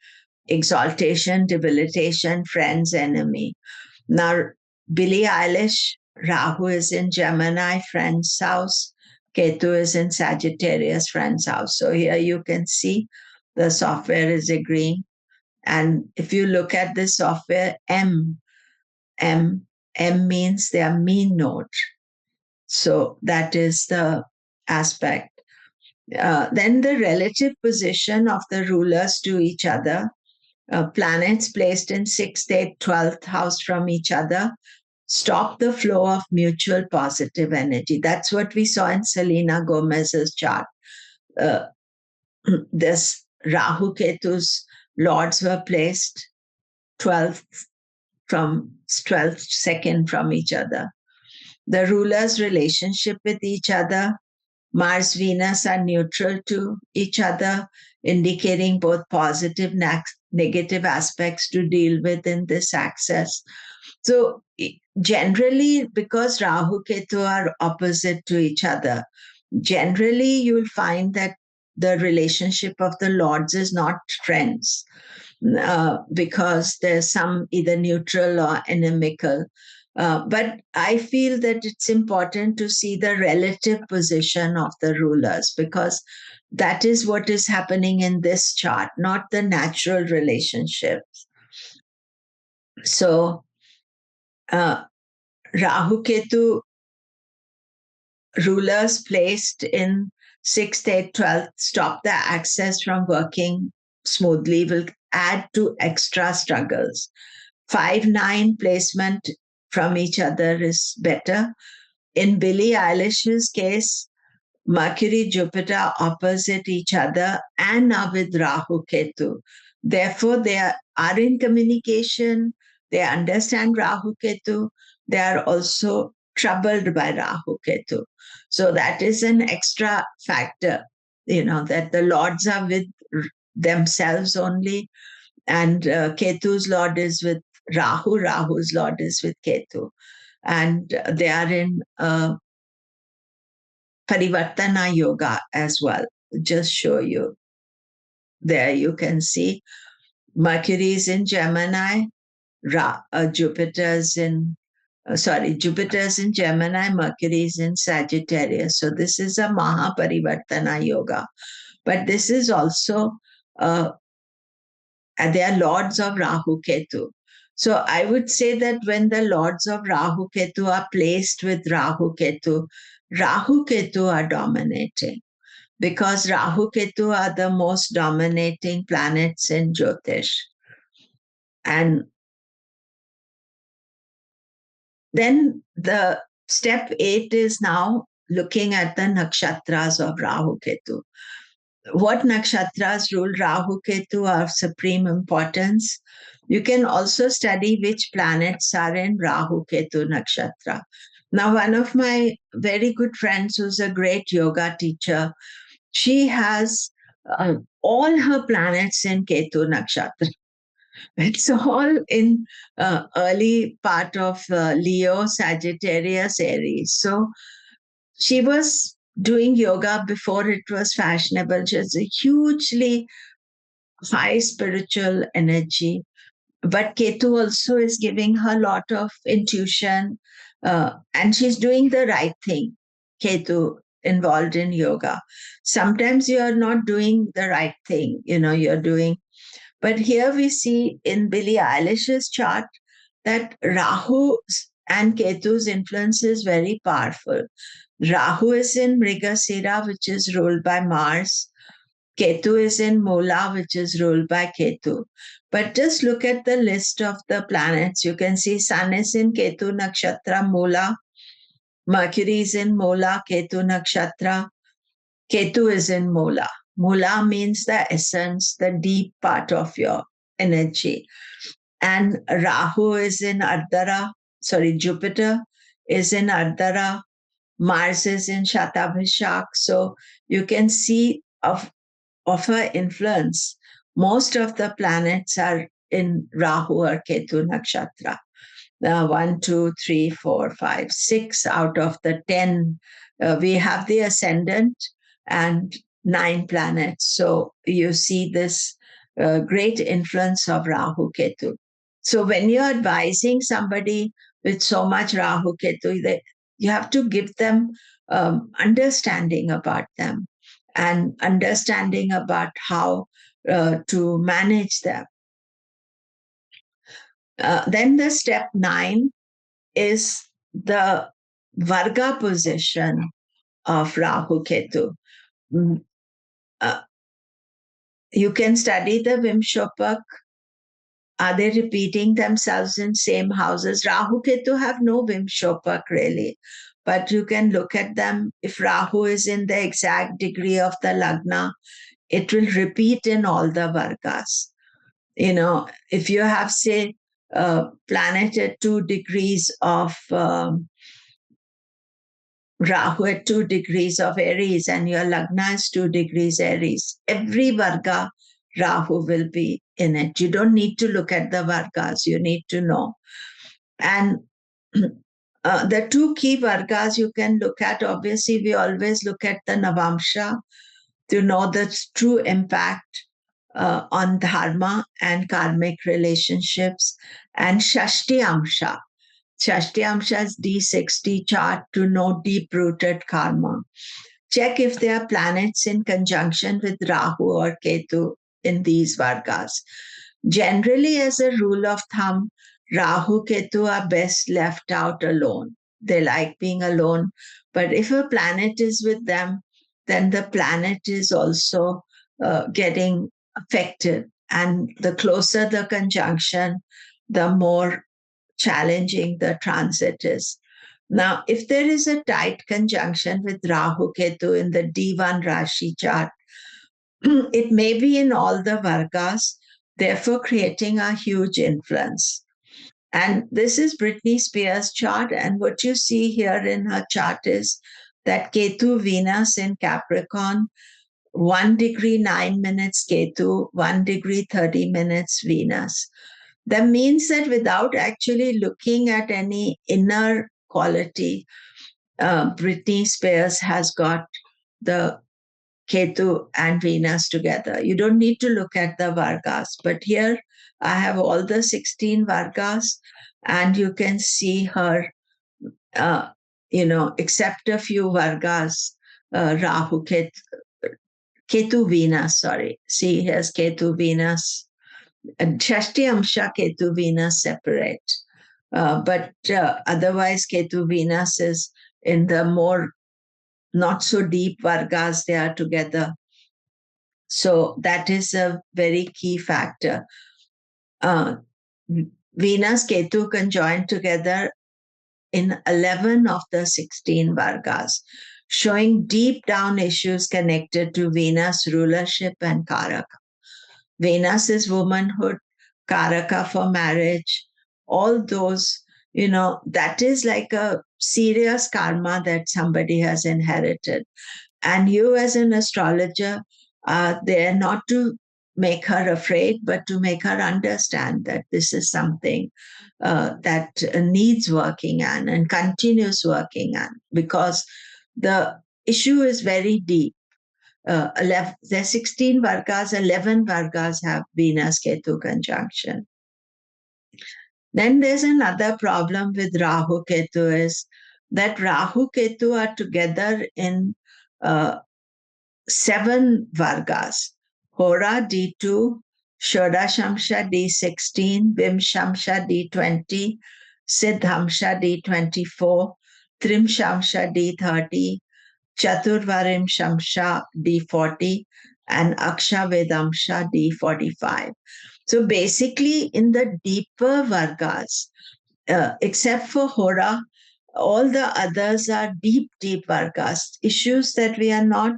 exaltation, debilitation, friends, enemy. Now, Billie Eilish, Rahu is in Gemini, friend's house. Ketu is in Sagittarius, friend's house. So here you can see the software is agreeing. And if you look at the software, M means they are mean node. So that is the aspect. Then the relative position of the rulers to each other. Planets placed in 6th, 8th, 12th house from each other stop the flow of mutual positive energy. That's what we saw in Selena Gomez's chart. This Rahu Ketu's lords were placed 12th from 12th second from each other. The rulers' relationship with each other, Mars, Venus are neutral to each other, indicating both positive and negative aspects to deal with in this axis. So generally, because Rahu Ketu are opposite to each other, generally you'll find that the relationship of the lords is not friends, because there's some either neutral or inimical. But I feel that it's important to see the relative position of the rulers, because that is what is happening in this chart, not the natural relationships. So, Rahu Ketu rulers placed in 6th, 8th, 12th stop the axis from working smoothly, will add to extra struggles. 5, 9 placement from each other is better. In Billie Eilish's case, Mercury, Jupiter opposite each other and are with Rahu Ketu. Therefore, they are in communication, they understand Rahu Ketu, they are also troubled by Rahu Ketu. So that is an extra factor, that the lords are with themselves only, and Ketu's lord is with Rahu, Rahu's lord is with Ketu. And they are in Parivartana Yoga as well. Just show you. There you can see Mercury is in Gemini, Jupiter's in Gemini, Mercury is in Sagittarius. So this is a Mahaparivartana Yoga. But this is also, they are lords of Rahu Ketu. So I would say that when the lords of Rahu Ketu are placed with Rahu Ketu are dominating, because Rahu Ketu are the most dominating planets in Jyotish. And then the step 8 is now looking at the nakshatras of Rahu Ketu. what nakshatras rule Rahu Ketu are of supreme importance. You can also study which planets are in Rahu Ketu nakshatra. Now, one of my very good friends who's a great yoga teacher, she has all her planets in Ketu nakshatra. It's all in early part of Leo, Sagittarius, Aries. So she was doing yoga before it was fashionable. She has a hugely high spiritual energy. But Ketu also is giving her a lot of intuition, and she's doing the right thing. Ketu involved in yoga. Sometimes you're not doing the right thing, you're doing. But here we see in Billie Eilish's chart that Rahu and Ketu's influence is very powerful. Rahu is in Mrigasira, which is ruled by Mars. Ketu is in Mola, which is ruled by Ketu. But just look at the list of the planets. You can see Sun is in Ketu Nakshatra, Mola. Mercury is in Mola, Ketu Nakshatra. Ketu is in Mola. Mola means the essence, the deep part of your energy. And Rahu is in Ardhara. Jupiter is in Ardhara. Mars is in Shatabhishak. So you can see of her influence, most of the planets are in Rahu or Ketu nakshatra. 1, 2, 3, 4, 5, 6 out of the 10. We have the ascendant and 9 planets. So you see this great influence of Rahu Ketu. So when you're advising somebody with so much Rahu Ketu, you have to give them understanding about them and understanding about how to manage them. Then the step 9 is the Varga position of Rahu Ketu. You can study the Vimshopak. Are they repeating themselves in same houses? Rahu Ketu have no Vimshopak really, but you can look at them. If Rahu is in the exact degree of the Lagna, it will repeat in all the Vargas. If you have, say, a planet at 2 degrees of Rahu at 2 degrees of Aries and your Lagna is 2 degrees Aries, every Varga Rahu will be in it. You don't need to look at the Vargas, you need to know. And the 2 key Vargas you can look at, obviously, we always look at the Navamsha to know the true impact on dharma and karmic relationships, and Shashti Amsha. Shashti Amsha is D60 chart to know deep-rooted karma. Check if there are planets in conjunction with Rahu or Ketu in these Vargas. Generally, as a rule of thumb, Rahu, Ketu are best left out alone. They like being alone. But if a planet is with them, then the planet is also getting affected. And the closer the conjunction, the more challenging the transit is. Now, if there is a tight conjunction with Rahu Ketu in the D1 Rashi chart, it may be in all the Vargas, therefore creating a huge influence. And this is Britney Spears' chart. And what you see here in her chart is that Ketu Venus in Capricorn, 1 degree 9 minutes Ketu, 1 degree 30 minutes Venus. That means that without actually looking at any inner quality, Britney Spears has got the Ketu and Venus together. You don't need to look at the Vargas, but here I have all the 16 Vargas, and you can see her, except a few Vargas, Rahu Ketu Venus, sorry. See, here's Ketu Venus, and Shashti Amsha Ketu Venus separate. But otherwise, Ketu Venus is in the more not so deep Vargas, they are together. So that is a very key factor. Venus, Ketu conjoined together in 11 of the 16 Vargas. showing deep down issues connected to Venus rulership and Karaka. Venus is womanhood, Karaka for marriage, all those, that is like a serious karma that somebody has inherited. And you, as an astrologer, are there not to make her afraid, but to make her understand that this is something that needs working on and continues working on, because the issue is very deep. 11, there's 16 Vargas, 11 Vargas have Venus Ketu conjunction. Then there's another problem with Rahu Ketu is that Rahu Ketu are together in 7 Vargas. Hora D2, Shodashamsha D16, Vimshamsha D20, Siddhamsha D24, Trimshamsha D30, Chaturvarim Shamsha D40, and Akshavedamsha D45. So basically, in the deeper Vargas, except for Hora, all the others are deep, deep Vargas, issues that we are not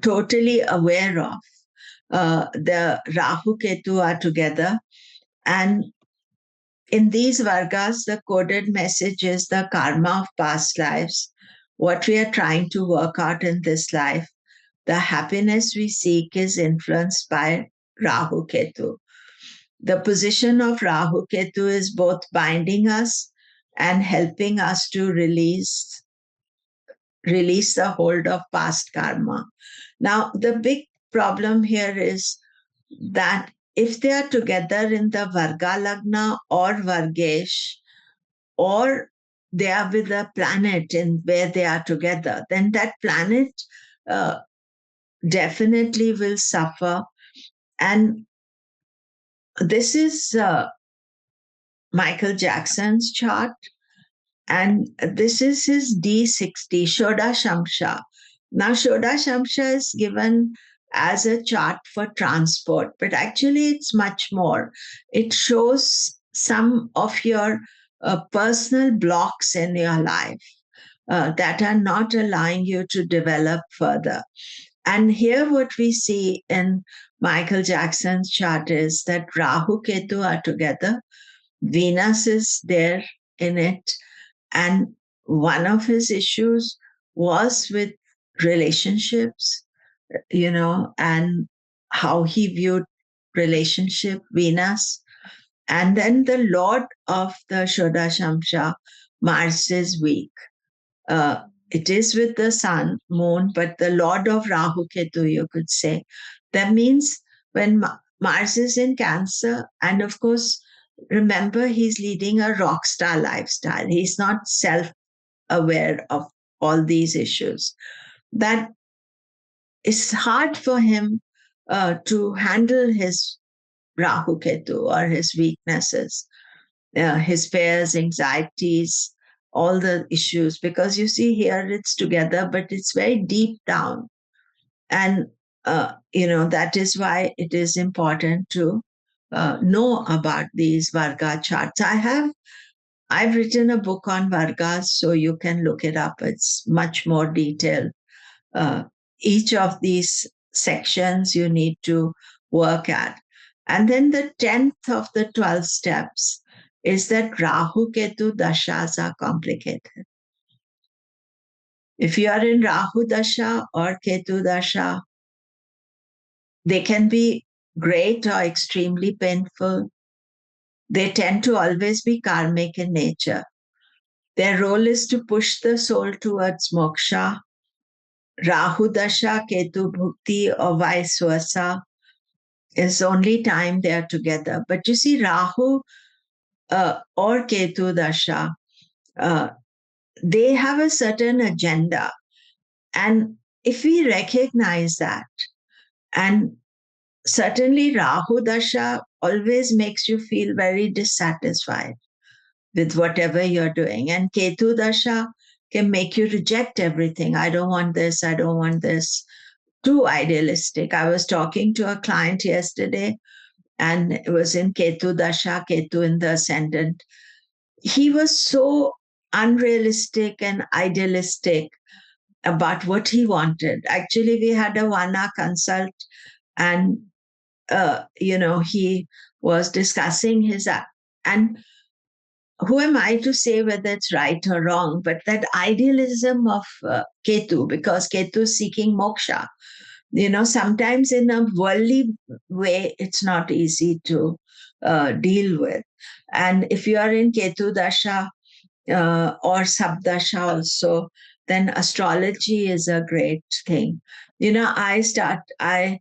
totally aware of. The Rahu Ketu are together, and in these Vargas, the coded message is the karma of past lives, what we are trying to work out in this life. The happiness we seek is influenced by Rahu Ketu. The position of Rahu Ketu is both binding us and helping us to release the hold of past karma. Now, the big problem here is that if they are together in the Varga Lagna or Vargesh, or they are with a planet in where they are together, then that planet definitely will suffer. And this is Michael Jackson's chart, and this is his D60, Shoda Shamsha. Now, Shoda Shamsha is given as a chart for transport, but actually it's much more. It shows some of your personal blocks in your life that are not allowing you to develop further. And here what we see in Michael Jackson's chart is that Rahu Ketu are together. Venus is there in it. And one of his issues was with relationships, and how he viewed relationship, Venus. And then the Lord of the Shoda Shamsha, Mars, is weak. It is with the sun, moon, but the Lord of Rahu Ketu, you could say. That means when Mars is in Cancer, and of course, remember, he's leading a rock star lifestyle. He's not self-aware of all these issues. That it's hard for him to handle his Rahu Ketu or his weaknesses, his fears, anxieties, all the issues, because you see here it's together, but it's very deep down. And, that is why it is important to know about these Varga charts. I've written a book on Vargas, so you can look it up. It's much more detailed. Each of these sections you need to work at. And then the 10th of the 12 steps is that Rahu Ketu dashas are complicated. If you are in Rahu dasha or Ketu dasha, they can be great or extremely painful. They tend to always be karmic in nature. Their role is to push the soul towards moksha. Rahu dasha, Ketu bhukti, or vice versa is only time they are together. But you see, Rahu or Ketu dasha, they have a certain agenda. And if we recognize that, and certainly Rahu dasha always makes you feel very dissatisfied with whatever you're doing. And Ketu dasha can make you reject everything. I don't want this. I don't want this. Too idealistic. I was talking to a client yesterday, and it was in Ketu dasha, Ketu in the ascendant. He was so unrealistic and idealistic about what he wanted. Actually, we had a 1 hour consult, and he was discussing and who am I to say whether it's right or wrong, but that idealism of Ketu, because Ketu is seeking moksha. Sometimes in a worldly way, it's not easy to deal with. And if you are in Ketu Dasha or Sabdasha also, then astrology is a great thing. I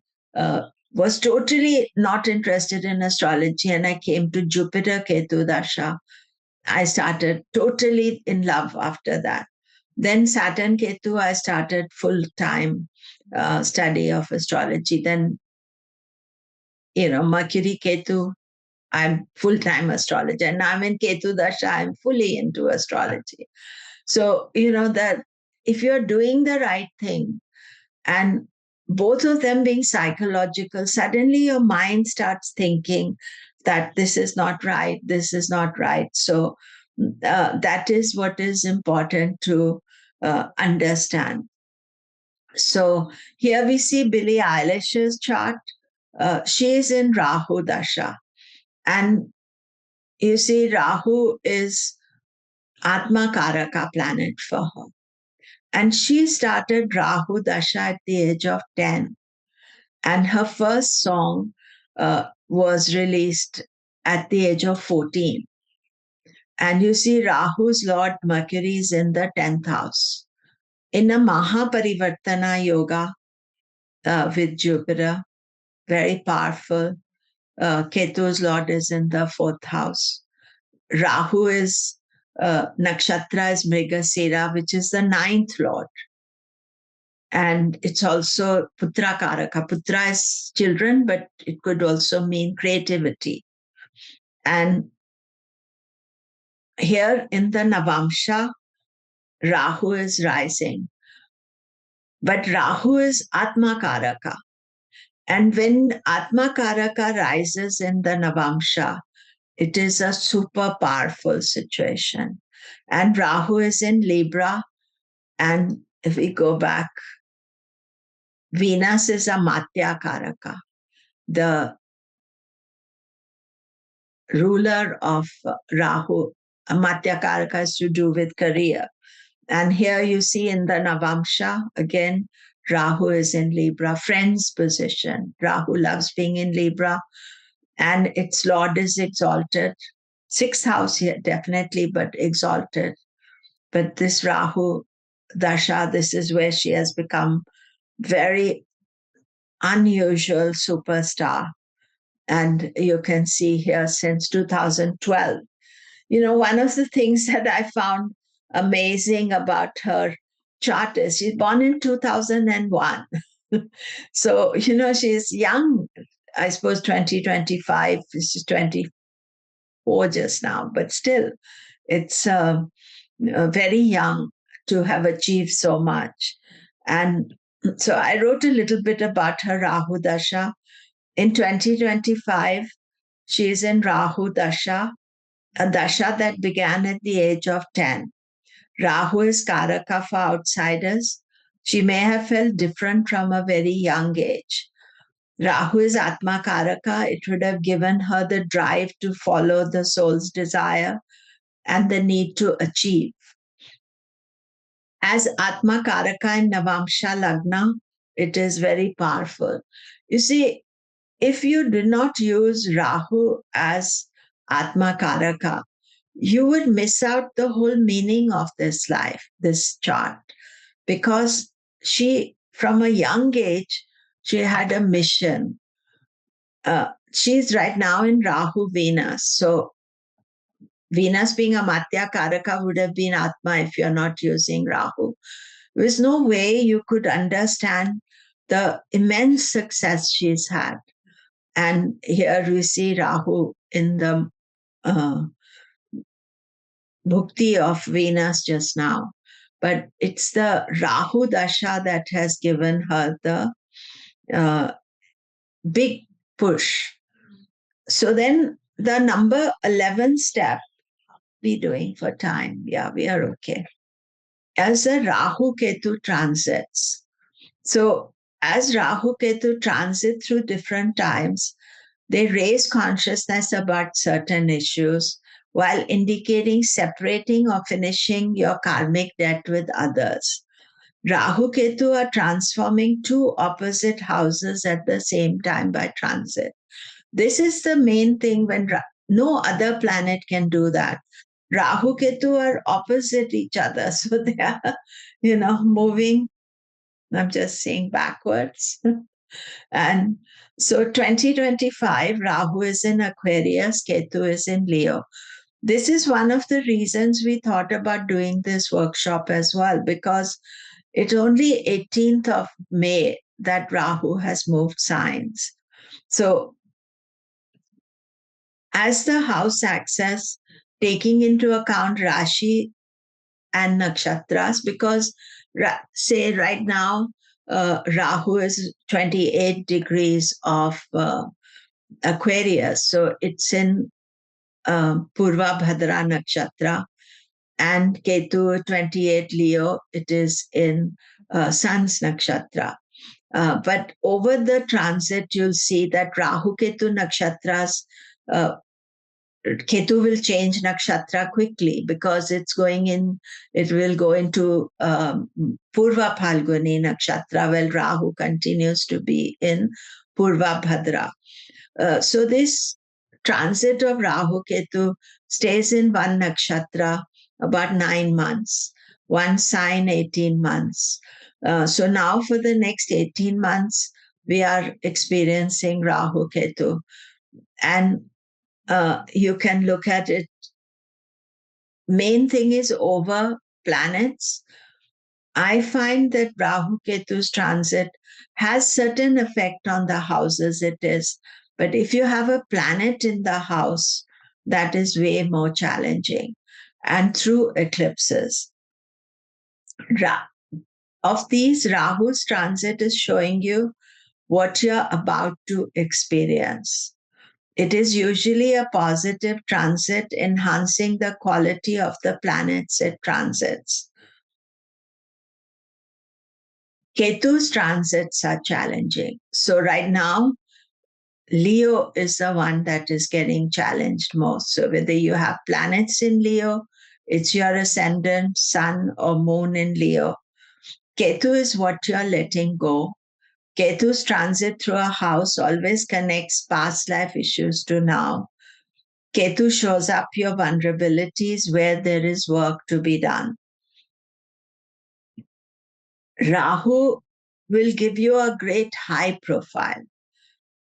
was totally not interested in astrology, and I came to Jupiter Ketu Dasha. I started totally in love after that. Then Saturn Ketu, I started full-time study of astrology. Then, Mercury Ketu, I'm full-time astrologer. And now I'm in Ketu Dasha, I'm fully into astrology. So, that if you're doing the right thing, and both of them being psychological, suddenly your mind starts thinking that this is not right, this is not right. So that is what is important to understand. So here we see Billie Eilish's chart. She is in Rahu Dasha. And you see, Rahu is Atma Karaka planet for her. And she started Rahu Dasha at the age of 10. And her first song was released at the age of 14. And you see, Rahu's Lord Mercury is in the 10th house. In a Mahaparivartana yoga with Jupiter, very powerful. Ketu's Lord is in the 4th house. Rahu is, Nakshatra is Mrigasira, which is the 9th Lord. And it's also Putra Karaka. Putra is children, but it could also mean creativity. And here in the Navamsha, Rahu is rising. But Rahu is Atma Karaka. And when Atma Karaka rises in the Navamsha, it is a super powerful situation. And Rahu is in Libra. And if we go back, Venus is a Matya Karaka, the ruler of Rahu. Matya Karaka has to do with career. And here you see in the Navamsha, again, Rahu is in Libra, friend's position. Rahu loves being in Libra, and its Lord is exalted. 6th house here, definitely, but exalted. But this Rahu Dasha, this is where she has become very unusual superstar. And you can see here since 2012. One of the things that I found amazing about her chart is she's born in 2001. So, she's young, I suppose 2025, she's 24 just now, but still, it's very young to have achieved so much. And so I wrote a little bit about her Rahu Dasha. In 2025, she is in Rahu Dasha, a dasha that began at the age of 10. Rahu is Karaka for outsiders. She may have felt different from a very young age. Rahu is Atma Karaka. It would have given her the drive to follow the soul's desire and the need to achieve. As Atma Karaka in Navamsha Lagna, it is very powerful. You see, if you do not use Rahu as Atma Karaka, you would miss out the whole meaning of this life, this chart, because she, from a young age, she had a mission. She's right now in Rahu Venus. So Venus being a Matya Karaka would have been Atma if you're not using Rahu. There's no way you could understand the immense success she's had. And here we see Rahu in the bhukti of Venus just now. But it's the Rahu Dasha that has given her the big push. So then the number 11 step we doing for time? Yeah, we are okay. As the Rahu Ketu transits, so as Rahu Ketu transit through different times, they raise consciousness about certain issues while indicating separating or finishing your karmic debt with others. Rahu Ketu are transforming two opposite houses at the same time by transit. This is the main thing when no other planet can do that. Rahu Ketu are opposite each other. So they are, moving, I'm just saying backwards. And so 2025, Rahu is in Aquarius, Ketu is in Leo. This is one of the reasons we thought about doing this workshop as well, because it's only 18th of May that Rahu has moved signs. So as the house access, taking into account Rashi and nakshatras, because say right now, Rahu is 28 degrees of Aquarius. So it's in Purva Bhadra Nakshatra, and Ketu 28 Leo, it is in Sun's Nakshatra. But over the transit, you'll see that Rahu Ketu Nakshatras, Ketu will change nakshatra quickly because it will go into Purva Phalguni nakshatra, while Rahu continues to be in Purva Bhadra. So this transit of Rahu Ketu stays in one nakshatra about 9 months, one sign 18 months. So now for the next 18 months, we are experiencing Rahu Ketu. And you can look at it. Main thing is over planets. I find that Rahu Ketu's transit has certain effect on the houses it is. But if you have a planet in the house, that is way more challenging. And through eclipses. Of these, Rahu's transit is showing you what you're about to experience. It is usually a positive transit, enhancing the quality of the planets it transits. Ketu's transits are challenging. So right now, Leo is the one that is getting challenged most. So whether you have planets in Leo, it's your ascendant, sun or moon in Leo. Ketu is what you're letting go. Ketu's transit through a house always connects past life issues to now. Ketu shows up your vulnerabilities where there is work to be done. Rahu will give you a great high profile.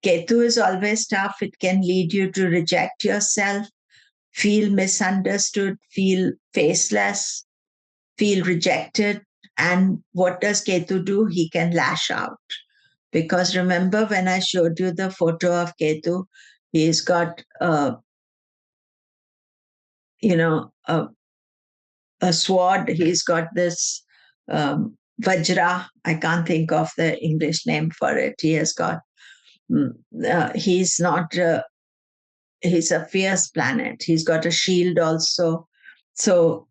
Ketu is always tough. It can lead you to reject yourself, feel misunderstood, feel faceless, feel rejected. And what does Ketu do? He can lash out. Because remember when I showed you the photo of Ketu, he's got a sword. He's got this Vajra. I can't think of the English name for it. He has got, he's not, he's a fierce planet. He's got a shield also. So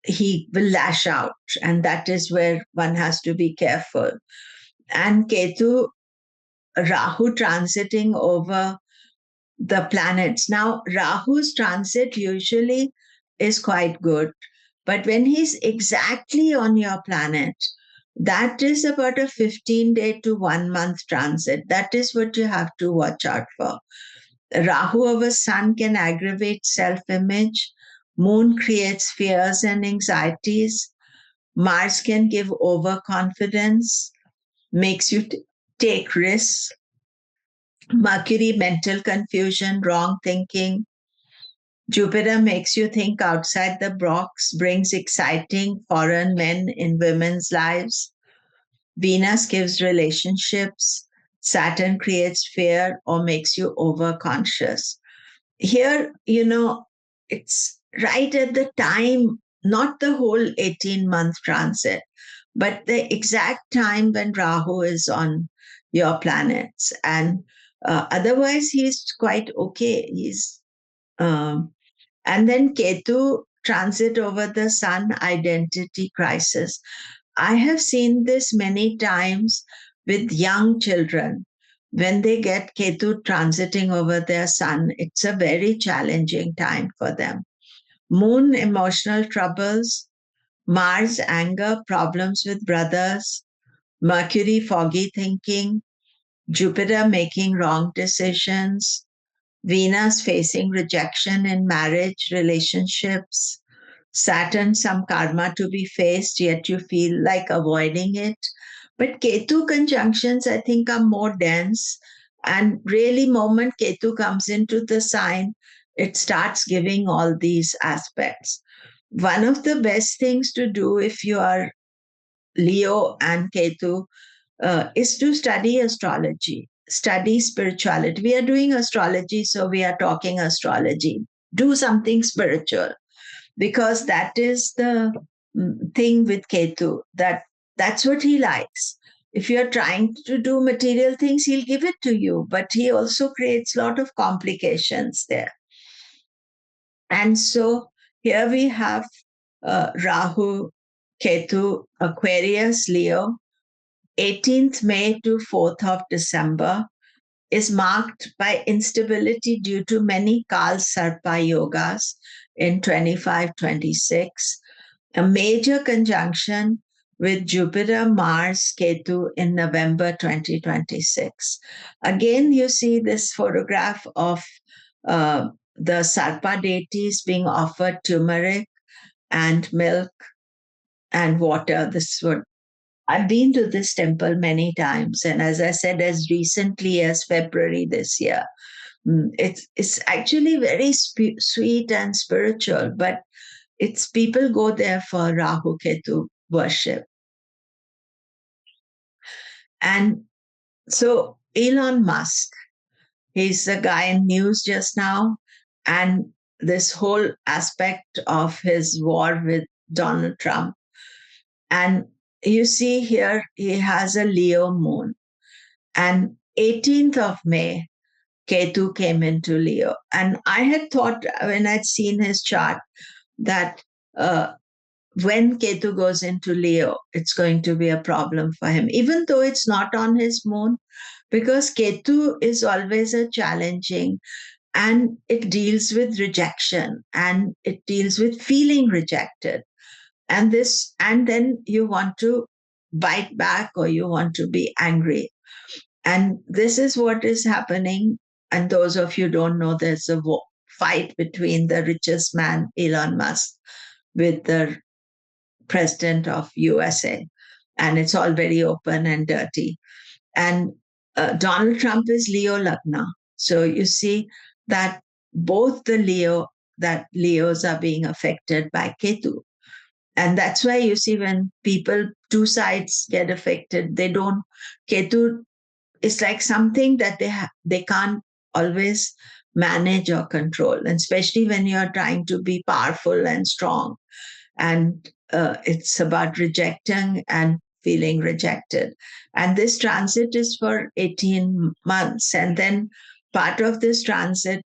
he will lash out. And that is where one has to be careful. And Ketu, Rahu transiting over the planets. Now, Rahu's transit usually is quite good. But when he's exactly on your planet, that is about a 15-day to 1 month transit. That is what you have to watch out for. Rahu over Sun can aggravate self-image. Moon creates fears and anxieties. Mars can give overconfidence, makes you take risks. Mercury, mental confusion, wrong thinking. Jupiter makes you think outside the box, brings exciting foreign men in women's lives. Venus gives relationships. Saturn creates fear or makes you overconscious. Here, it's right at the time, not the whole 18-month transit, but the exact time when Rahu is on your planets. And otherwise, he's quite okay. And then Ketu transit over the sun, identity crisis. I have seen this many times with young children. When they get Ketu transiting over their sun, it's a very challenging time for them. Moon, emotional troubles. Mars, anger, problems with brothers. Mercury, foggy thinking. Jupiter, making wrong decisions. Venus, facing rejection in marriage, relationships. Saturn, some karma to be faced, yet you feel like avoiding it. But Ketu conjunctions, I think, are more dense. And really, moment Ketu comes into the sign, it starts giving all these aspects. One of the best things to do if you are Leo and Ketu is to study astrology, study spirituality. We are doing astrology, so we are talking astrology. Do something spiritual, because that is the thing with Ketu, that's what he likes. If you're trying to do material things, he'll give it to you, but he also creates a lot of complications there. And so here we have Rahu, Ketu, Aquarius, Leo, 18th May to 4th of December is marked by instability due to many Kal Sarpa yogas in 25-26, a major conjunction with Jupiter, Mars, Ketu in November 2026. Again, you see this photograph of the Sarpa deities being offered turmeric and milk and water. This would I've been to this temple many times, and as I said, as recently as February this year. It's actually very sweet and spiritual, but it's people go there for Rahu Ketu worship. And so Elon Musk, he's the guy in news just now, and this whole aspect of his war with Donald Trump. And you see here, he has a Leo moon. And 18th of May, Ketu came into Leo. And I had thought when I'd seen his chart that when Ketu goes into Leo, it's going to be a problem for him, even though it's not on his moon, because Ketu is always a challenging, and it deals with rejection and it deals with feeling rejected. And then you want to bite back or you want to be angry. And this is what is happening. And those of you who don't know, there's a fight between the richest man, Elon Musk, with the president of USA. And it's all very open and dirty. And Donald Trump is Leo Lagna. So you see that both the Leos are being affected by Ketu. And that's why you see when two sides get affected, Ketu is like something that they can't always manage or control, and especially when you're trying to be powerful and strong. And it's about rejecting and feeling rejected. And this transit is for 18 months. And then part of this transit,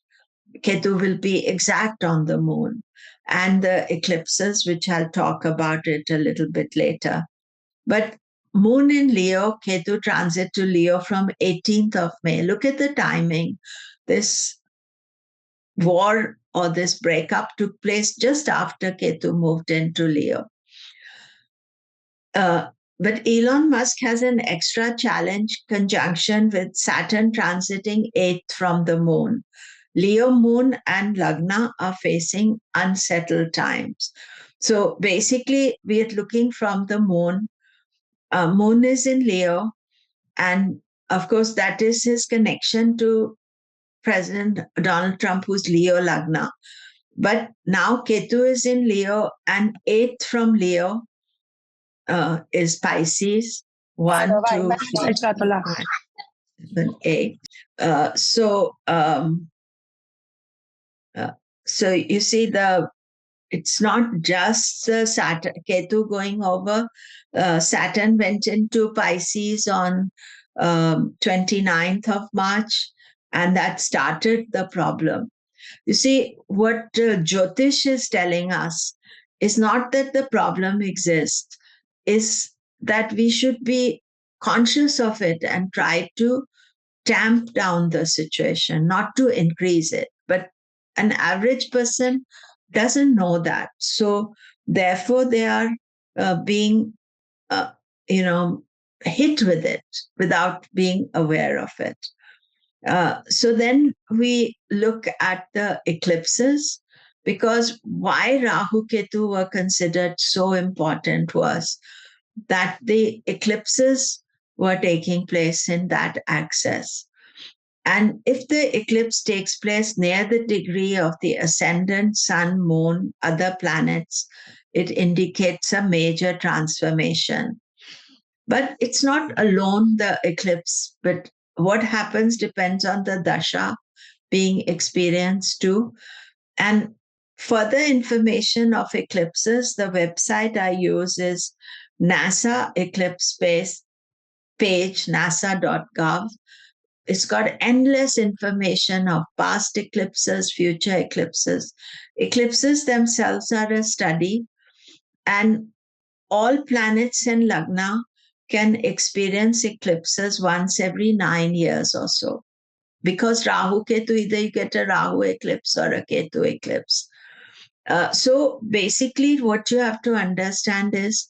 Ketu will be exact on the moon and the eclipses, which I'll talk about it a little bit later. But moon in Leo, Ketu transit to Leo from 18th of May. Look at the timing. This war or this breakup took place just after Ketu moved into Leo. But Elon Musk has an extra challenge conjunction with Saturn transiting 8th from the moon. Leo moon and Lagna are facing unsettled times. So basically, we are looking from the moon. Moon is in Leo, and of course, that is his connection to President Donald Trump, who's Leo Lagna. But now Ketu is in Leo, and 8th from Leo is Pisces. 1, 2, 3, 4, 5, 7, 8. So you see it's not just Saturn, Ketu going over. Saturn went into Pisces on 29th of March, and that started the problem. You see, what Jyotish is telling us is not that the problem exists, is that we should be conscious of it and try to tamp down the situation, not to increase it. But an average person doesn't know that. So therefore, they are being, uh, you know, hit with it without being aware of it. So then we look at the eclipses, because why Rahu Ketu were considered so important was that the eclipses were taking place in that axis. And if the eclipse takes place near the degree of the ascendant, sun, moon, other planets, it indicates a major transformation. But it's not alone the eclipse, but what happens depends on the dasha being experienced too. And further information of eclipses, the website I use is NASA eclipse space page, nasa.gov. It's got endless information of past eclipses, future eclipses. Eclipses themselves are a study, and all planets in Lagna can experience eclipses once every 9 years or so. Because Rahu Ketu, either you get a Rahu eclipse or a Ketu eclipse. So basically, what you have to understand is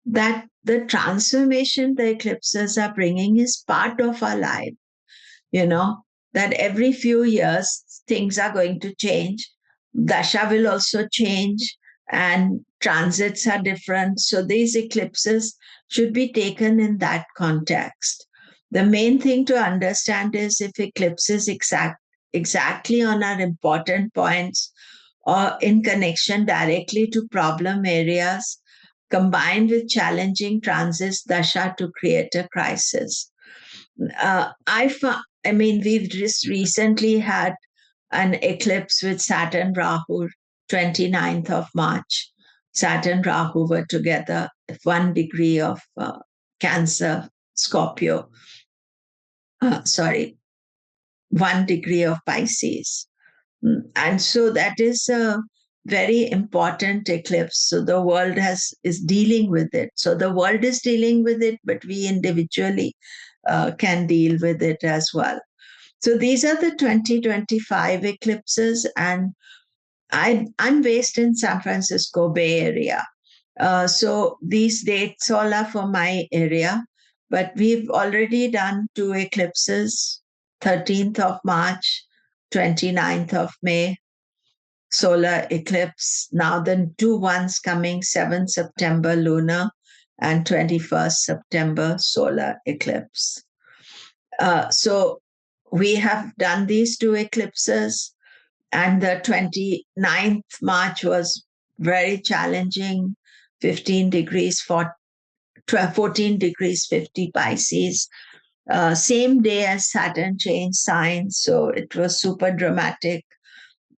that the transformation the eclipses are bringing is part of our life. That every few years things are going to change. Dasha will also change, and transits are different. So these eclipses should be taken in that context. The main thing to understand is if eclipses exactly on our important points or in connection directly to problem areas, combined with challenging transits dasha to create a crisis. We've just recently had an eclipse with Saturn Rahu, 29th of March. Saturn Rahu were together, 1 degree of Cancer, Scorpio. 1 degree of Pisces. And so that is a very important eclipse. So the world is dealing with it. So the world is dealing with it, but we individually can deal with it as well. So these are the 2025 eclipses, and I'm based in San Francisco Bay Area. So these dates all are for my area, but we've already done 2 eclipses, 13th of March, 29th of May, solar eclipse. Now the 2 ones coming, 7th September lunar and 21st September solar eclipse. So we have done these 2 eclipses, and the 29th March was very challenging, 15 degrees, 14 degrees, 50 Pisces. Same day as Saturn changed signs, so it was super dramatic.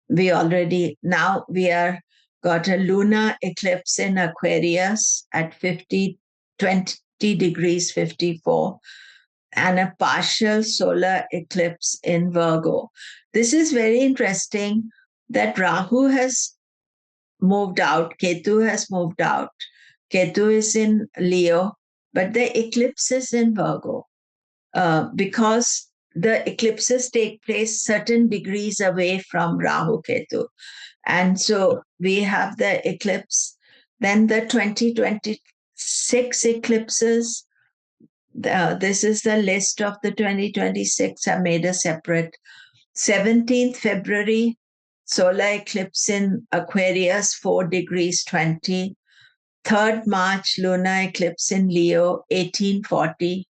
We are got a lunar eclipse in Aquarius at 20 degrees 54, and a partial solar eclipse in Virgo. This is very interesting that Rahu has moved out, Ketu has moved out. Ketu is in Leo, but the eclipse is in Virgo, because the eclipses take place certain degrees away from Rahu Ketu. And so we have the eclipse. Then the 2026 eclipses. This is the list of the 2026. I made a separate 17th February, solar eclipse in Aquarius, 4 degrees 20. 3rd March, lunar eclipse in Leo, 1840.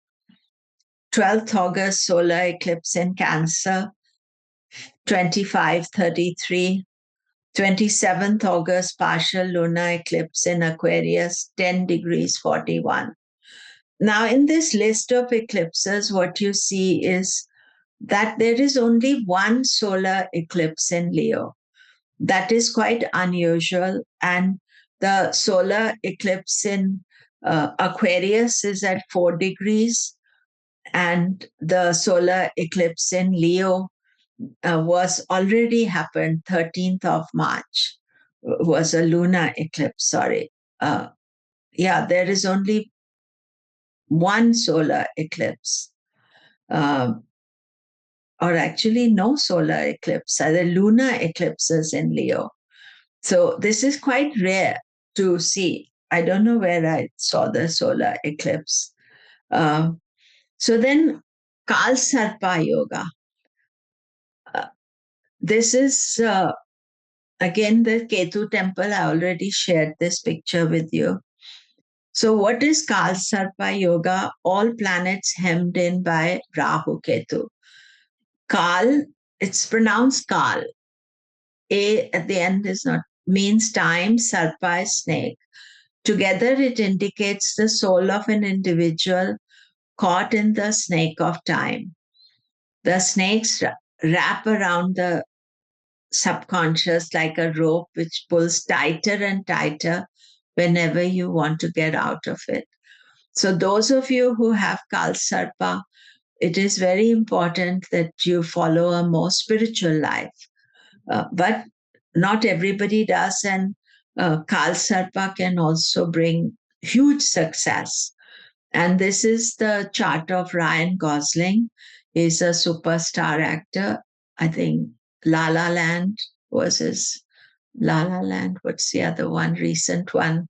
12th August, solar eclipse in Cancer, 2533. 27th August, partial lunar eclipse in Aquarius, 10 degrees 41. Now, in this list of eclipses, what you see is that there is only one solar eclipse in Leo. That is quite unusual. And the solar eclipse in Aquarius is at 4 degrees, and the solar eclipse in Leo was already happened 13th of March, was a lunar eclipse, sorry. There is only one solar eclipse, or actually no solar eclipse, the lunar eclipses in Leo. So this is quite rare to see. I don't know where I saw the solar eclipse. So then Kal Sarpa Yoga. This is again the Ketu temple. I already shared this picture with you. So what is Kal Sarpa Yoga? All planets hemmed in by Rahu Ketu. Kal, it's pronounced Kal. A at the end is not, means time, Sarpa is snake. Together it indicates the soul of an individual caught in the snake of time. The snakes wrap around the subconscious like a rope which pulls tighter and tighter whenever you want to get out of it. So those of you who have Kal Sarpa, it is very important that you follow a more spiritual life. But not everybody does, and Kal Sarpa can also bring huge success. And this is the chart of Ryan Gosling. He's a superstar actor. I think La La Land was his. La La Land, what's the other one? Recent one.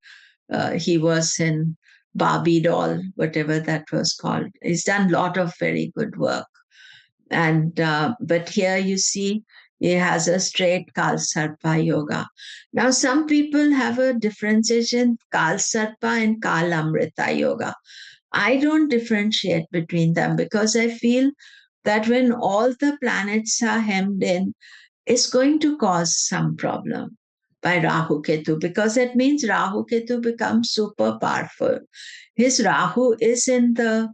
He was in Barbie doll, whatever that was called. He's done a lot of very good work. And but here you see he has a straight Kal Sarpa yoga. Now some people have a differentiation Kal Sarpa and Kal Amrita yoga. I don't differentiate between them because I feel that when all the planets are hemmed in, it's going to cause some problem by Rahu Ketu, because it means Rahu Ketu becomes super powerful. His Rahu is in the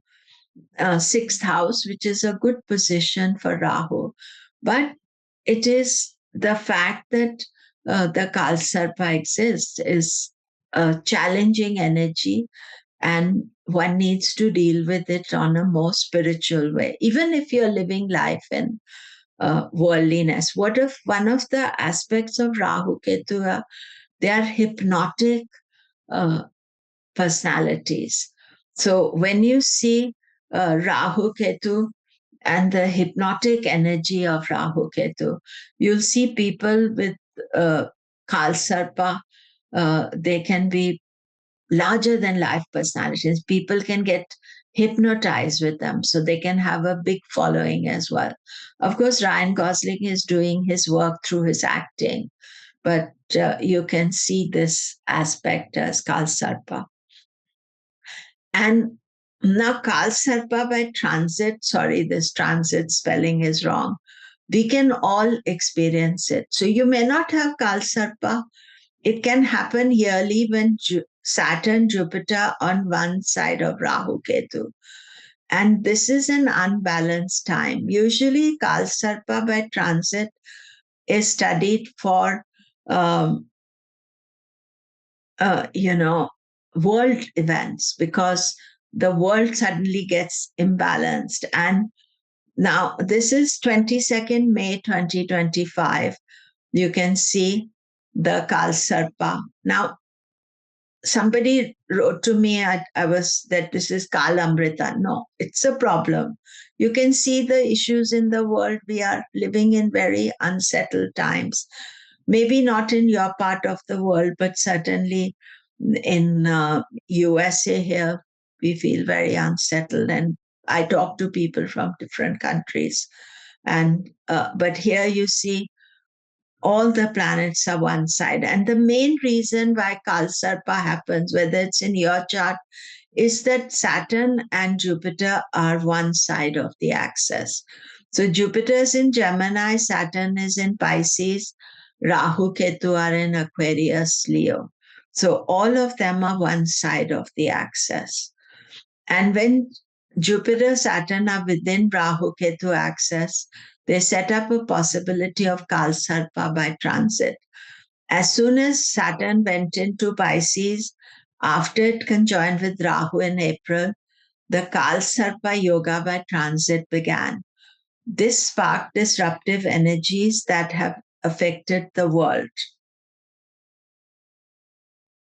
sixth house, which is a good position for Rahu. But it is the fact that the Kal Sarpa exists is a challenging energy, and one needs to deal with it on a more spiritual way. Even if you're living life in worldliness, what if one of the aspects of Rahu Ketu, they are hypnotic personalities. So when you see Rahu Ketu and the hypnotic energy of Rahu Ketu, you'll see people with Kal Sarpa, they can be larger than life personalities. People can get hypnotized with them, so they can have a big following as well. Of course, Ryan Gosling is doing his work through his acting, but you can see this aspect as Kal Sarpa. And now Kal Sarpa by transit, sorry, this transit spelling is wrong. We can all experience it. So you may not have Kal Sarpa. It can happen yearly when Saturn, Jupiter on one side of Rahu Ketu. And this is an unbalanced time. Usually Kal Sarpa by transit is studied for, world events, because the world suddenly gets imbalanced. And now this is 22nd May 2025. You can see the Kal Sarpa. Now, somebody wrote to me, I was that this is Kal Amrita. No, it's a problem. You can see the issues in the world. We are living in very unsettled times. Maybe not in your part of the world, but certainly in USA here, we feel very unsettled. And I talk to people from different countries. And but here you see all the planets are one side. And the main reason why Kal Sarpa happens, whether it's in your chart, is that Saturn and Jupiter are one side of the axis. So Jupiter is in Gemini, Saturn is in Pisces, Rahu Ketu are in Aquarius, Leo. So all of them are one side of the axis. And when Jupiter, Saturn are within Rahu Ketu axis, they set up a possibility of Kal Sarpa by transit. As soon as Saturn went into Pisces, after it conjoined with Rahu in April, the Kal Sarpa yoga by transit began. this sparked disruptive energies that have affected the world.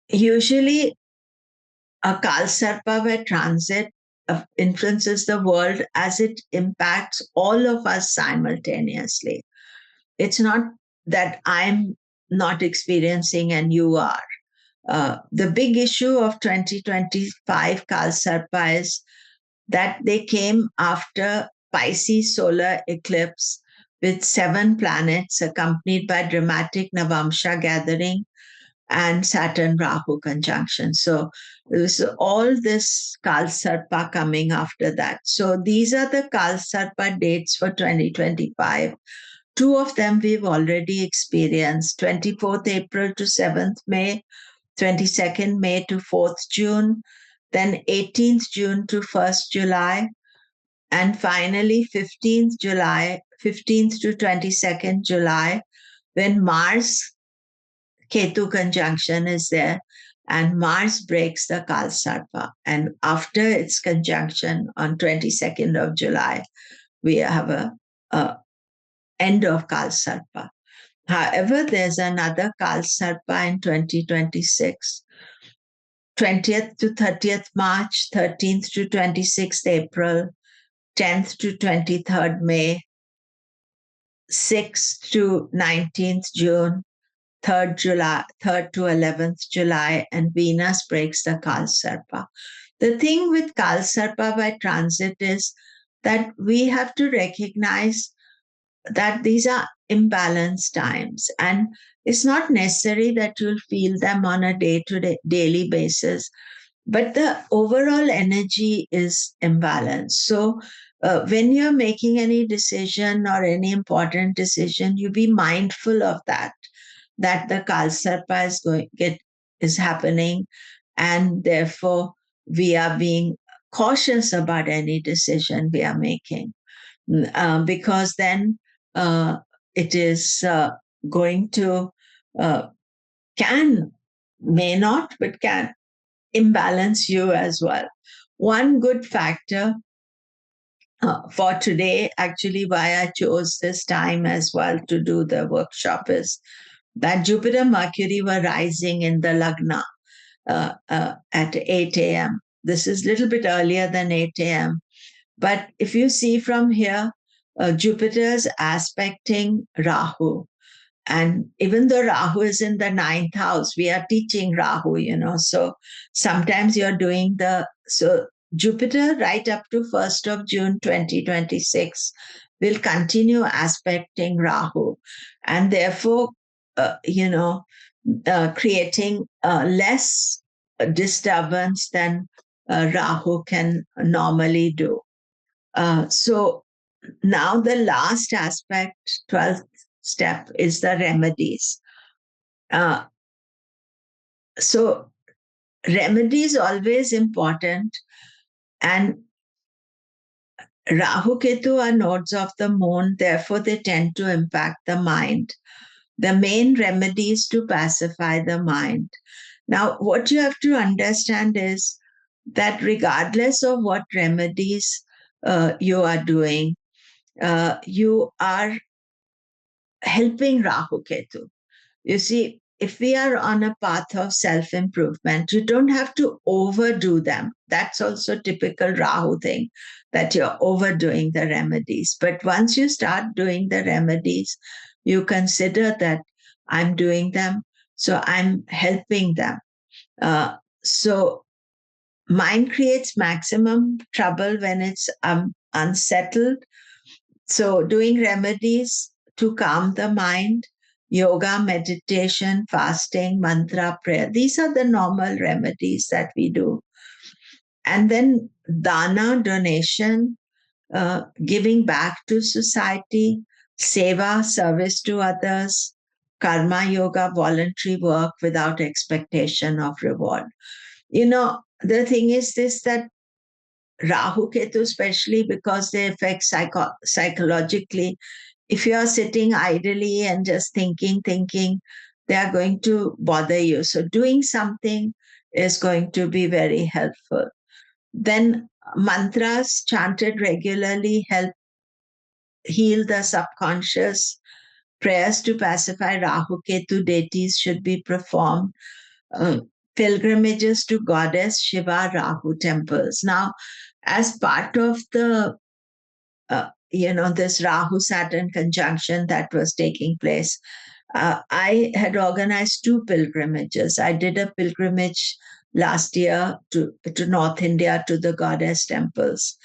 Usually, a Kalsarpava transit influences the world as it impacts all of us simultaneously. It's not that I'm not experiencing and you are. The big issue of 2025 Kalsarpa is that they came after Pisces solar eclipse with 7 planets accompanied by dramatic Navamsha gathering and Saturn Rahu conjunction. So there's all this Kalsarpa coming after that. So these are the Kalsarpa dates for 2025. 2 of them we've already experienced, 24th April to 7th May, 22nd May to 4th June, then 18th June to 1st July, and finally 15th July, 15th to 22nd July, when Mars Ketu conjunction is there, and Mars breaks the Kalsarpa. And after its conjunction on 22nd of July, we have a end of Kalsarpa. However, there's another Kalsarpa in 2026, 20th to 30th March, 13th to 26th April, 10th to 23rd May, 6th to 19th June, 3rd July, 3rd to 11th July, and Venus breaks the Kalsarpa. The thing with Kalsarpa by transit is that we have to recognize that these are imbalanced times, and it's not necessary that you'll feel them on a daily basis, but the overall energy is imbalanced. So when you're making any decision or any important decision, you be mindful of that the Kalsarpa is happening, and therefore we are being cautious about any decision we are making, because then it is going to may not, but can imbalance you as well. One good factor for today, actually, why I chose this time as well to do the workshop is that Jupiter Mercury were rising in the Lagna at 8 a.m. This is a little bit earlier than 8 a.m. But if you see from here, Jupiter's aspecting Rahu. And even though Rahu is in the 9th house, we are teaching Rahu, So sometimes you're doing so Jupiter right up to 1st of June 2026 will continue aspecting Rahu. And therefore, creating less disturbance than Rahu can normally do. So now the last aspect, 12th step, is the remedies. So remedies always important, and Rahu Ketu are nodes of the moon, therefore they tend to impact the mind. The main remedy is to pacify the mind. Now, what you have to understand is that regardless of what remedies you are doing, you are helping Rahu Ketu. You see, if we are on a path of self-improvement, you don't have to overdo them. That's also typical Rahu thing, that you're overdoing the remedies. But once you start doing the remedies, you consider that I'm doing them, so I'm helping them. So mind creates maximum trouble when it's unsettled. So doing remedies to calm the mind, yoga, meditation, fasting, mantra, prayer, these are the normal remedies that we do. And then dana, donation, giving back to society, seva, service to others, karma yoga, voluntary work without expectation of reward. The thing is this, that Rahu Ketu, especially because they affect psychologically, if you are sitting idly and just thinking, they are going to bother you. So doing something is going to be very helpful. Then mantras chanted regularly help heal the subconscious. Prayers to pacify Rahu Ketu deities should be performed. Uh, Pilgrimages to goddess Shiva Rahu temples. Now, as part of the this Rahu Saturn conjunction that was taking place, I had organized 2 pilgrimages. I did a pilgrimage last year to North India to the goddess temples.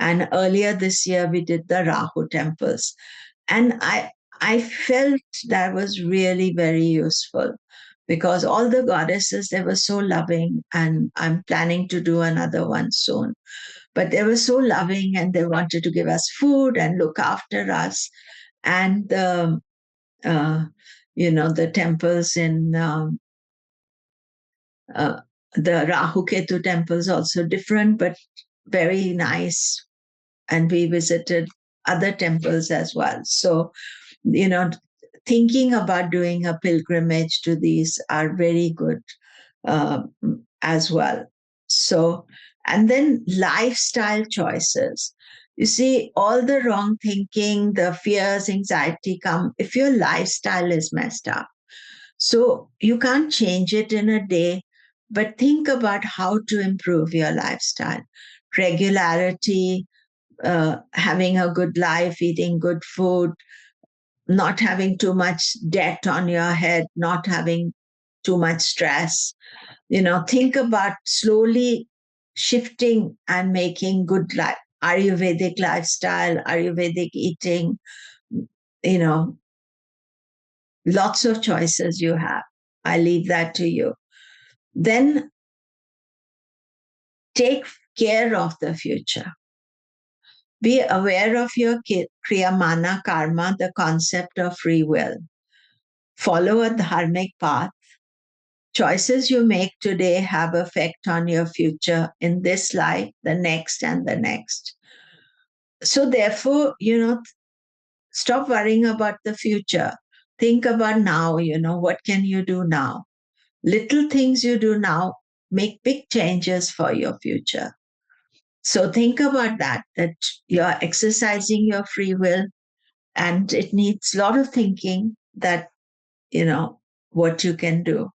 And earlier this year, we did the Rahu temples. And I felt that was really very useful because all the goddesses, they were so loving. And I'm planning to do another one soon. But they were so loving and they wanted to give us food and look after us. And uh, the temples in uh, the Rahu Ketu temples also different, but very nice. And we visited other temples as well. So, thinking about doing a pilgrimage to these are very good uh, as well. So, and then lifestyle choices. You see, all the wrong thinking, the fears, anxiety come if your lifestyle is messed up. So you can't change it in a day, but think about how to improve your lifestyle. Regularity, having a good life, eating good food, not having too much debt on your head, not having too much stress. Think about slowly shifting and making good life, Ayurvedic lifestyle, Ayurvedic eating, you know, lots of choices you have. I leave that to you. Then take care of the future. Be aware of your kriyamana karma, the concept of free will. Follow a dharmic path. Choices you make today have effect on your future in this life, the next, and the next. So therefore, stop worrying about the future. Think about now, what can you do now? Little things you do now make big changes for your future. So think about that you're exercising your free will and it needs a lot of thinking that, what you can do.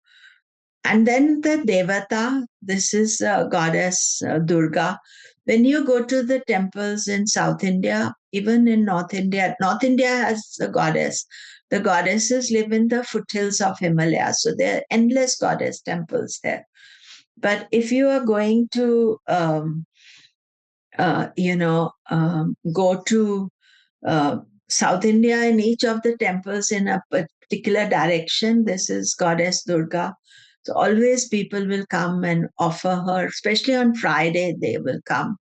And then the Devata, this is goddess Durga. When you go to the temples in South India, even in North India has a goddess. The goddesses live in the foothills of Himalaya. So there are endless goddess temples there. But if you are going to, go to South India, in each of the temples in a particular direction, this is goddess Durga. So always people will come and offer her, especially on Friday, they will come.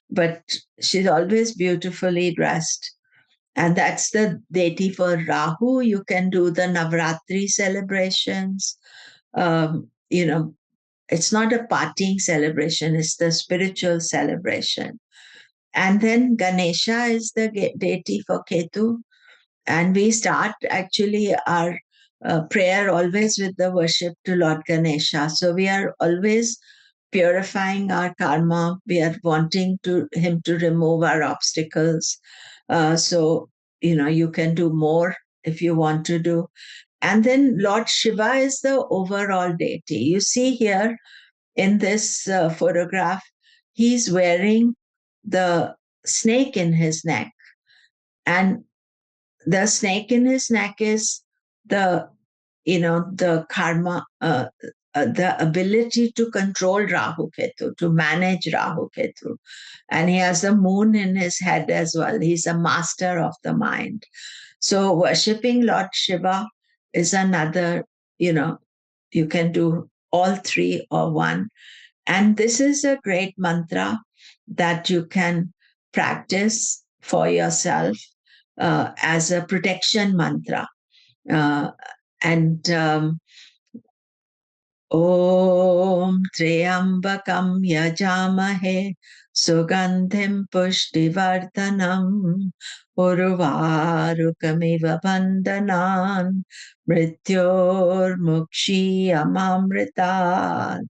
But she's always beautifully dressed. And that's the deity for Rahu. You can do the Navratri celebrations. It's not a partying celebration, it's the spiritual celebration. And then Ganesha is the deity for Ketu. And we start actually our prayer always with the worship to Lord Ganesha. So we are always purifying our karma. We are wanting him to remove our obstacles. So, you can do more if you want to do. And then Lord Shiva is the overall deity. You see here in this photograph, he's wearing the snake in his neck. And the snake in his neck is the karma, the ability to control Rahu Ketu, to manage Rahu Ketu. And he has the moon in his head as well. He's a master of the mind. So worshipping Lord Shiva is another, you can do all three or one. And this is a great mantra that you can practice for yourself as a protection mantra. And Om Triambakam Yajamahe Sugandhim Pushtivardhanam Urvarukamiva Bandhanan Mrityor Mukshi Amamritat.